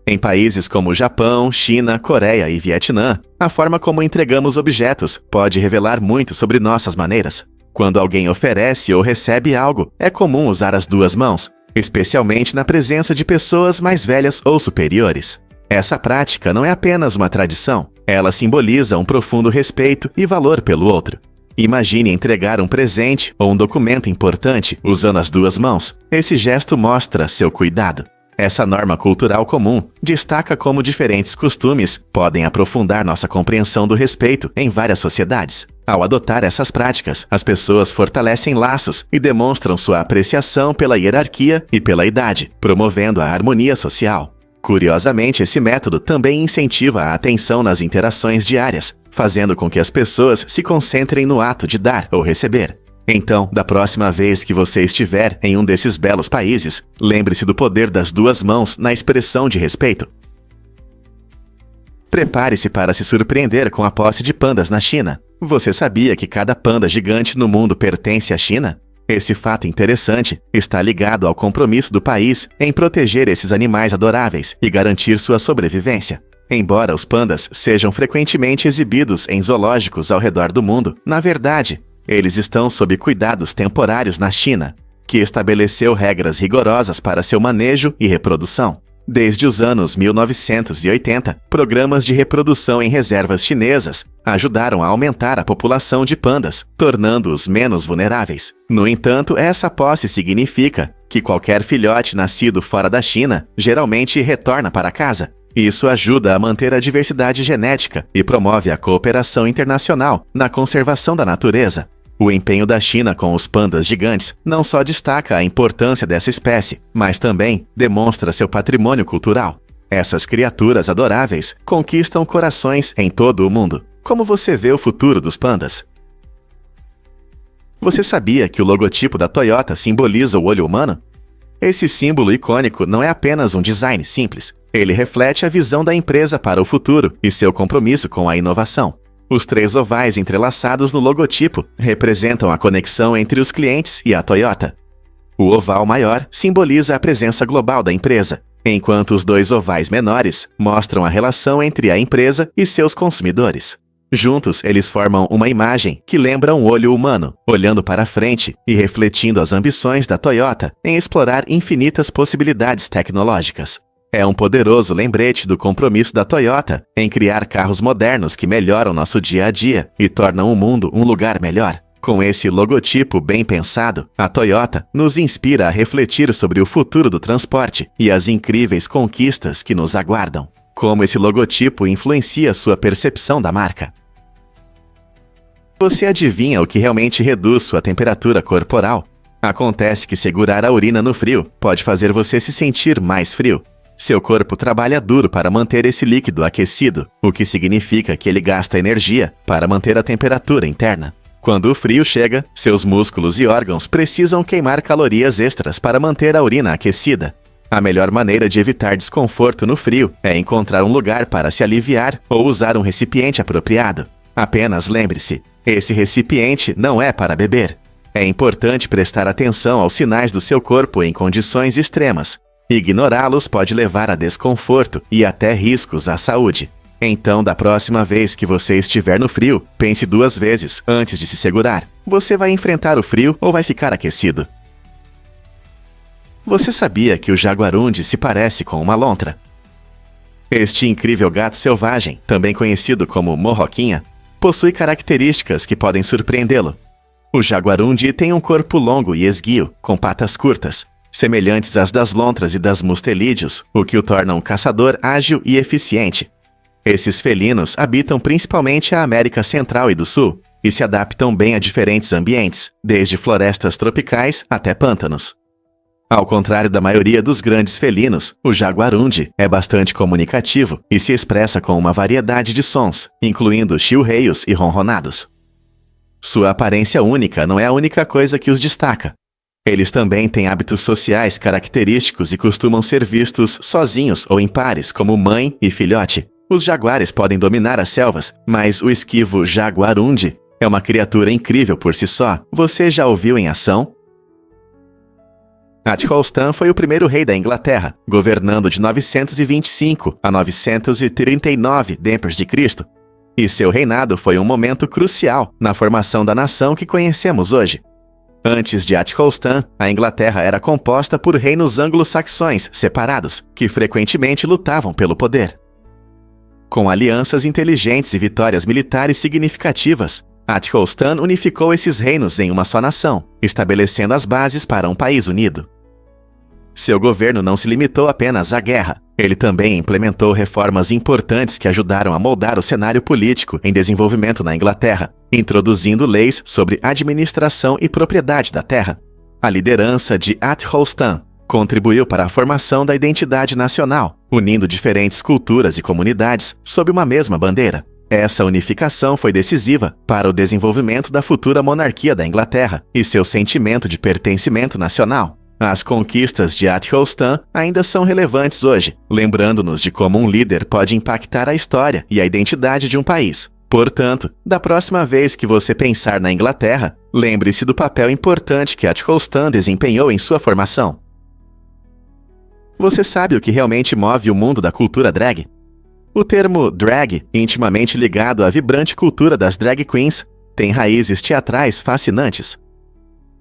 Em países como Japão, China, Coreia e Vietnã, a forma como entregamos objetos pode revelar muito sobre nossas maneiras. Quando alguém oferece ou recebe algo, é comum usar as duas mãos, especialmente na presença de pessoas mais velhas ou superiores. Essa prática não é apenas uma tradição, ela simboliza um profundo respeito e valor pelo outro. Imagine entregar um presente ou um documento importante usando as duas mãos. Esse gesto mostra seu cuidado. Essa norma cultural comum destaca como diferentes costumes podem aprofundar nossa compreensão do respeito em várias sociedades. Ao adotar essas práticas, as pessoas fortalecem laços e demonstram sua apreciação pela hierarquia e pela idade, promovendo a harmonia social. Curiosamente, esse método também incentiva a atenção nas interações diárias, fazendo com que as pessoas se concentrem no ato de dar ou receber. Então, da próxima vez que você estiver em um desses belos países, lembre-se do poder das duas mãos na expressão de respeito. Prepare-se para se surpreender com a posse de pandas na China. Você sabia que cada panda gigante no mundo pertence à China? Esse fato interessante está ligado ao compromisso do país em proteger esses animais adoráveis e garantir sua sobrevivência. Embora os pandas sejam frequentemente exibidos em zoológicos ao redor do mundo, na verdade, eles estão sob cuidados temporários na China, que estabeleceu regras rigorosas para seu manejo e reprodução. Desde os anos 1980, programas de reprodução em reservas chinesas ajudaram a aumentar a população de pandas, tornando-os menos vulneráveis. No entanto, essa posse significa que qualquer filhote nascido fora da China geralmente retorna para casa. Isso ajuda a manter a diversidade genética e promove a cooperação internacional na conservação da natureza. O empenho da China com os pandas gigantes não só destaca a importância dessa espécie, mas também demonstra seu patrimônio cultural. Essas criaturas adoráveis conquistam corações em todo o mundo. Como você vê o futuro dos pandas? Você sabia que o logotipo da Toyota simboliza o olho humano? Esse símbolo icônico não é apenas um design simples. Ele reflete a visão da empresa para o futuro e seu compromisso com a inovação. Os 3 ovais entrelaçados no logotipo representam a conexão entre os clientes e a Toyota. O oval maior simboliza a presença global da empresa, enquanto os 2 ovais menores mostram a relação entre a empresa e seus consumidores. Juntos, eles formam uma imagem que lembra um olho humano, olhando para frente e refletindo as ambições da Toyota em explorar infinitas possibilidades tecnológicas. É um poderoso lembrete do compromisso da Toyota em criar carros modernos que melhoram nosso dia a dia e tornam o mundo um lugar melhor. Com esse logotipo bem pensado, a Toyota nos inspira a refletir sobre o futuro do transporte e as incríveis conquistas que nos aguardam. Como esse logotipo influencia sua percepção da marca? Você adivinha o que realmente reduz sua temperatura corporal? Acontece que segurar a urina no frio pode fazer você se sentir mais frio. Seu corpo trabalha duro para manter esse líquido aquecido, o que significa que ele gasta energia para manter a temperatura interna. Quando o frio chega, seus músculos e órgãos precisam queimar calorias extras para manter a urina aquecida. A melhor maneira de evitar desconforto no frio é encontrar um lugar para se aliviar ou usar um recipiente apropriado. Apenas lembre-se, esse recipiente não é para beber. É importante prestar atenção aos sinais do seu corpo em condições extremas. Ignorá-los pode levar a desconforto e até riscos à saúde. Então, da próxima vez que você estiver no frio, pense 2 vezes antes de se segurar. Você vai enfrentar o frio ou vai ficar aquecido? Você sabia que o jaguarundi se parece com uma lontra? Este incrível gato selvagem, também conhecido como morroquinha, possui características que podem surpreendê-lo. O jaguarundi tem um corpo longo e esguio, com patas curtas. semelhantes às das lontras e das mustelídeos, o que o torna um caçador ágil e eficiente. Esses felinos habitam principalmente a América Central e do Sul e se adaptam bem a diferentes ambientes, desde florestas tropicais até pântanos. Ao contrário da maioria dos grandes felinos, o jaguarundi é bastante comunicativo e se expressa com uma variedade de sons, incluindo chilreios e ronronados. Sua aparência única não é a única coisa que os destaca. Eles também têm hábitos sociais característicos e costumam ser vistos sozinhos ou em pares, como mãe e filhote. Os jaguares podem dominar as selvas, mas o esquivo jaguarundi é uma criatura incrível por si só. Você já o viu em ação? Atholstan foi o primeiro rei da Inglaterra, governando de 925 a 939 d.C., e seu reinado foi um momento crucial na formação da nação que conhecemos hoje. Antes de Atholstan, a Inglaterra era composta por reinos anglo-saxões separados, que frequentemente lutavam pelo poder. Com alianças inteligentes e vitórias militares significativas, Atholstan unificou esses reinos em uma só nação, estabelecendo as bases para um país unido. Seu governo não se limitou apenas à guerra. Ele também implementou reformas importantes que ajudaram a moldar o cenário político em desenvolvimento na Inglaterra, introduzindo leis sobre administração e propriedade da terra. A liderança de Atholstan contribuiu para a formação da identidade nacional, unindo diferentes culturas e comunidades sob uma mesma bandeira. Essa unificação foi decisiva para o desenvolvimento da futura monarquia da Inglaterra e seu sentimento de pertencimento nacional. As conquistas de Atholstan ainda são relevantes hoje, lembrando-nos de como um líder pode impactar a história e a identidade de um país. Portanto, da próxima vez que você pensar na Inglaterra, lembre-se do papel importante que Atholstan desempenhou em sua formação. Você sabe o que realmente move o mundo da cultura drag? O termo drag, intimamente ligado à vibrante cultura das drag queens, tem raízes teatrais fascinantes.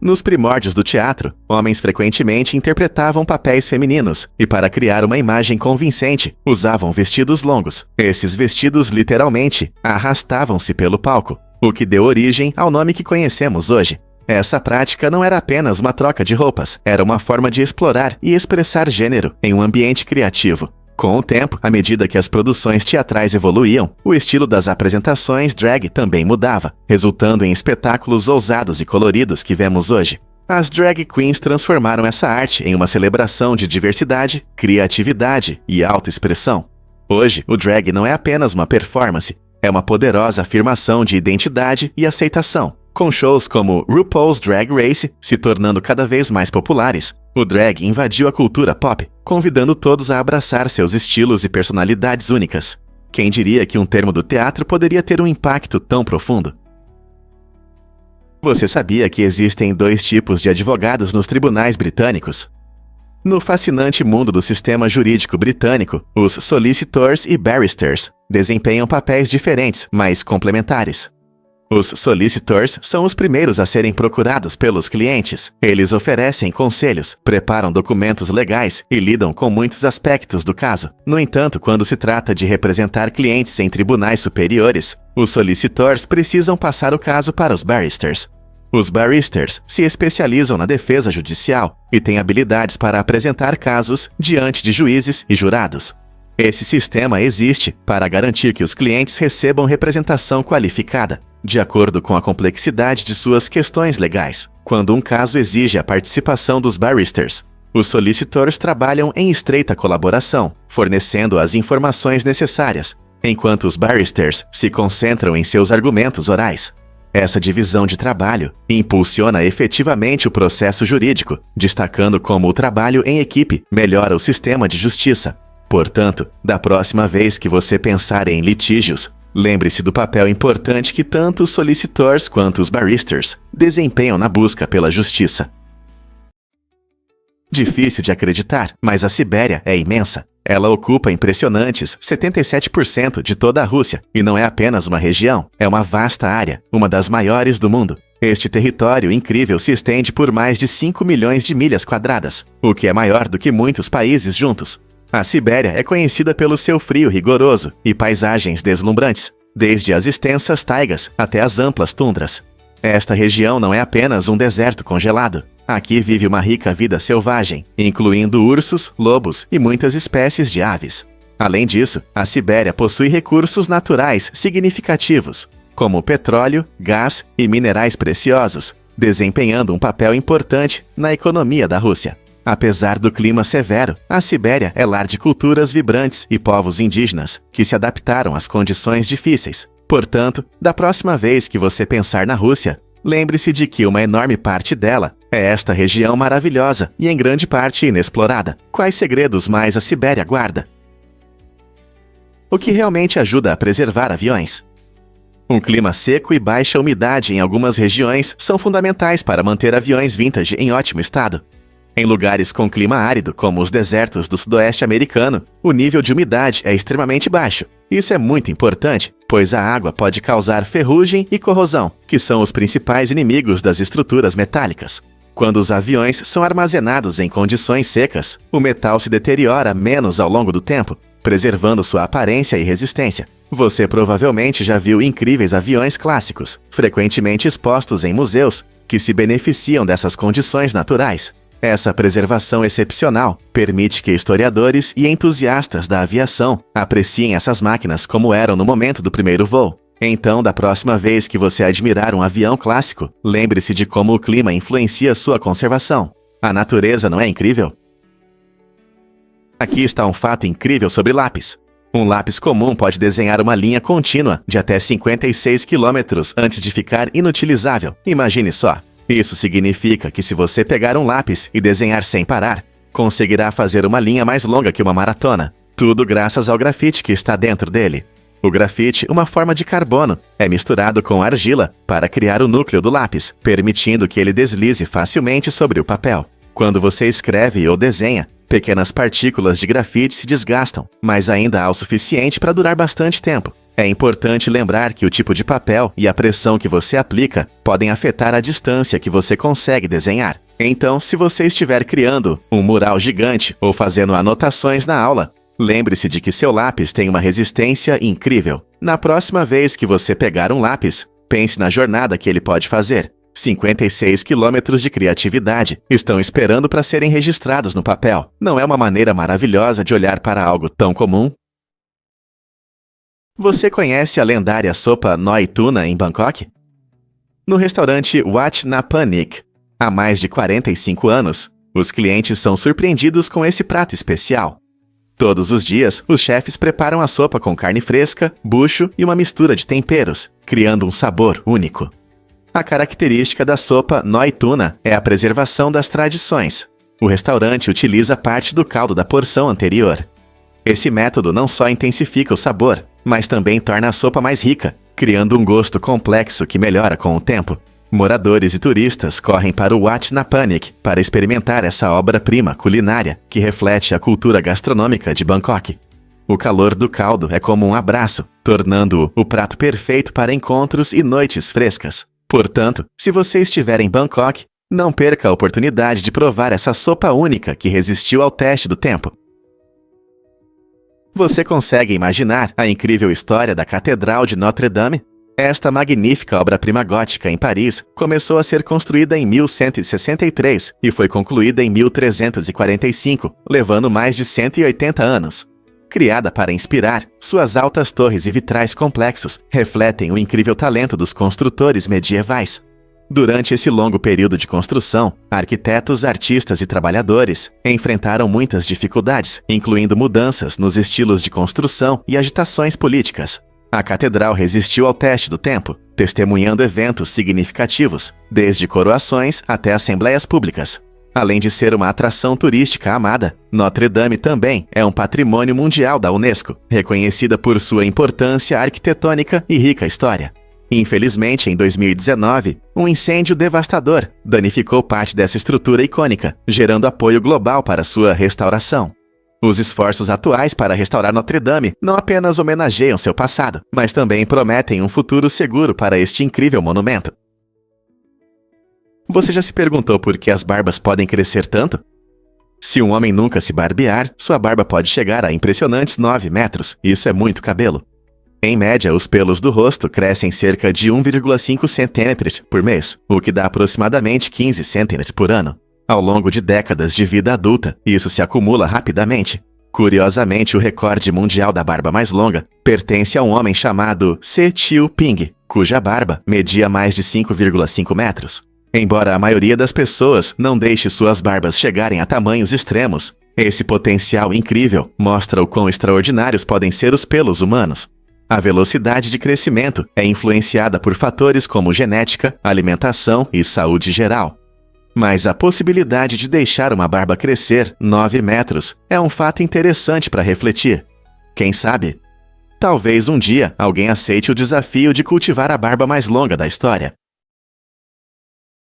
Nos primórdios do teatro, homens frequentemente interpretavam papéis femininos e, para criar uma imagem convincente, usavam vestidos longos. Esses vestidos, literalmente, arrastavam-se pelo palco, o que deu origem ao nome que conhecemos hoje. Essa prática não era apenas uma troca de roupas, era uma forma de explorar e expressar gênero em um ambiente criativo. Com o tempo, à medida que as produções teatrais evoluíam, o estilo das apresentações drag também mudava, resultando em espetáculos ousados e coloridos que vemos hoje. As drag queens transformaram essa arte em uma celebração de diversidade, criatividade e autoexpressão. Hoje, o drag não é apenas uma performance, é uma poderosa afirmação de identidade e aceitação. Com shows como RuPaul's Drag Race se tornando cada vez mais populares, o drag invadiu a cultura pop, convidando todos a abraçar seus estilos e personalidades únicas. Quem diria que um termo do teatro poderia ter um impacto tão profundo? Você sabia que existem 2 tipos de advogados nos tribunais britânicos? No fascinante mundo do sistema jurídico britânico, os solicitors e barristers desempenham papéis diferentes, mas complementares. Os solicitors são os primeiros a serem procurados pelos clientes. Eles oferecem conselhos, preparam documentos legais e lidam com muitos aspectos do caso. No entanto, quando se trata de representar clientes em tribunais superiores, os solicitors precisam passar o caso para os barristers. Os barristers se especializam na defesa judicial e têm habilidades para apresentar casos diante de juízes e jurados. Esse sistema existe para garantir que os clientes recebam representação qualificada, de acordo com a complexidade de suas questões legais. Quando um caso exige a participação dos barristers, os solicitors trabalham em estreita colaboração, fornecendo as informações necessárias, enquanto os barristers se concentram em seus argumentos orais. Essa divisão de trabalho impulsiona efetivamente o processo jurídico, destacando como o trabalho em equipe melhora o sistema de justiça. Portanto, da próxima vez que você pensar em litígios, lembre-se do papel importante que tanto os solicitors quanto os barristers desempenham na busca pela justiça. Difícil de acreditar, mas a Sibéria é imensa. Ela ocupa impressionantes 77% de toda a Rússia, e não é apenas uma região, é uma vasta área, uma das maiores do mundo. Este território incrível se estende por mais de 5 milhões de milhas quadradas, o que é maior do que muitos países juntos. A Sibéria é conhecida pelo seu frio rigoroso e paisagens deslumbrantes, desde as extensas taigas até as amplas tundras. Esta região não é apenas um deserto congelado, Aqui vive uma rica vida selvagem, incluindo ursos, lobos e muitas espécies de aves. Além disso, a Sibéria possui recursos naturais significativos, como petróleo, gás e minerais preciosos, desempenhando um papel importante na economia da Rússia. Apesar do clima severo, a Sibéria é lar de culturas vibrantes e povos indígenas que se adaptaram às condições difíceis. Portanto, da próxima vez que você pensar na Rússia, lembre-se de que uma enorme parte dela é esta região maravilhosa e em grande parte inexplorada. Quais segredos mais a Sibéria guarda? O que realmente ajuda a preservar aviões? Um clima seco e baixa umidade em algumas regiões são fundamentais para manter aviões vintage em ótimo estado. Em lugares com clima árido, como os desertos do sudoeste americano, o nível de umidade é extremamente baixo. Isso é muito importante, pois a água pode causar ferrugem e corrosão, que são os principais inimigos das estruturas metálicas. Quando os aviões são armazenados em condições secas, o metal se deteriora menos ao longo do tempo, preservando sua aparência e resistência. Você provavelmente já viu incríveis aviões clássicos, frequentemente expostos em museus, que se beneficiam dessas condições naturais. Essa preservação excepcional permite que historiadores e entusiastas da aviação apreciem essas máquinas como eram no momento do primeiro voo. Então, da próxima vez que você admirar um avião clássico, lembre-se de como o clima influencia sua conservação. A natureza não é incrível? Aqui está um fato incrível sobre lápis. Um lápis comum pode desenhar uma linha contínua de até 56 km antes de ficar inutilizável. Imagine só. Isso significa que se você pegar um lápis e desenhar sem parar, conseguirá fazer uma linha mais longa que uma maratona. Tudo graças ao grafite que está dentro dele. O grafite, uma forma de carbono, é misturado com argila para criar o núcleo do lápis, permitindo que ele deslize facilmente sobre o papel. Quando você escreve ou desenha, pequenas partículas de grafite se desgastam, mas ainda há o suficiente para durar bastante tempo. É importante lembrar que o tipo de papel e a pressão que você aplica podem afetar a distância que você consegue desenhar. Então, se você estiver criando um mural gigante ou fazendo anotações na aula, lembre-se de que seu lápis tem uma resistência incrível. Na próxima vez que você pegar um lápis, pense na jornada que ele pode fazer. 56 quilômetros de criatividade estão esperando para serem registrados no papel. Não é uma maneira maravilhosa de olhar para algo tão comum? Você conhece a lendária sopa Noi Tuna em Bangkok? No restaurante Wat Na Panik, há mais de 45 anos, os clientes são surpreendidos com esse prato especial. Todos os dias, os chefes preparam a sopa com carne fresca, bucho e uma mistura de temperos, criando um sabor único. A característica da sopa Noi Tuna é a preservação das tradições. O restaurante utiliza parte do caldo da porção anterior. Esse método não só intensifica o sabor, mas também torna a sopa mais rica, criando um gosto complexo que melhora com o tempo. Moradores e turistas correm para o Wat Na Panik para experimentar essa obra-prima culinária que reflete a cultura gastronômica de Bangkok. O calor do caldo é como um abraço, tornando-o o prato perfeito para encontros e noites frescas. Portanto, se você estiver em Bangkok, não perca a oportunidade de provar essa sopa única que resistiu ao teste do tempo. Você consegue imaginar a incrível história da Catedral de Notre-Dame? Esta magnífica obra-prima gótica em Paris começou a ser construída em 1163 e foi concluída em 1345, levando mais de 180 anos. Criada para inspirar, suas altas torres e vitrais complexos refletem o incrível talento dos construtores medievais. Durante esse longo período de construção, arquitetos, artistas e trabalhadores enfrentaram muitas dificuldades, incluindo mudanças nos estilos de construção e agitações políticas. A catedral resistiu ao teste do tempo, testemunhando eventos significativos, desde coroações até assembleias públicas. Além de ser uma atração turística amada, Notre-Dame também é um patrimônio mundial da Unesco, reconhecida por sua importância arquitetônica e rica história. Infelizmente, em 2019, um incêndio devastador danificou parte dessa estrutura icônica, gerando apoio global para sua restauração. Os esforços atuais para restaurar Notre-Dame não apenas homenageiam seu passado, mas também prometem um futuro seguro para este incrível monumento. Você já se perguntou por que as barbas podem crescer tanto? Se um homem nunca se barbear, sua barba pode chegar a impressionantes 9 metros. Isso é muito cabelo. Em média, os pelos do rosto crescem cerca de 1,5 centímetros por mês, o que dá aproximadamente 15 centímetros por ano. Ao longo de décadas de vida adulta, isso se acumula rapidamente. Curiosamente, o recorde mundial da barba mais longa pertence a um homem chamado Se Chiu Ping, cuja barba media mais de 5,5 metros. Embora a maioria das pessoas não deixe suas barbas chegarem a tamanhos extremos, esse potencial incrível mostra o quão extraordinários podem ser os pelos humanos. A velocidade de crescimento é influenciada por fatores como genética, alimentação e saúde geral. Mas a possibilidade de deixar uma barba crescer 9 metros é um fato interessante para refletir. Quem sabe? Talvez um dia alguém aceite o desafio de cultivar a barba mais longa da história.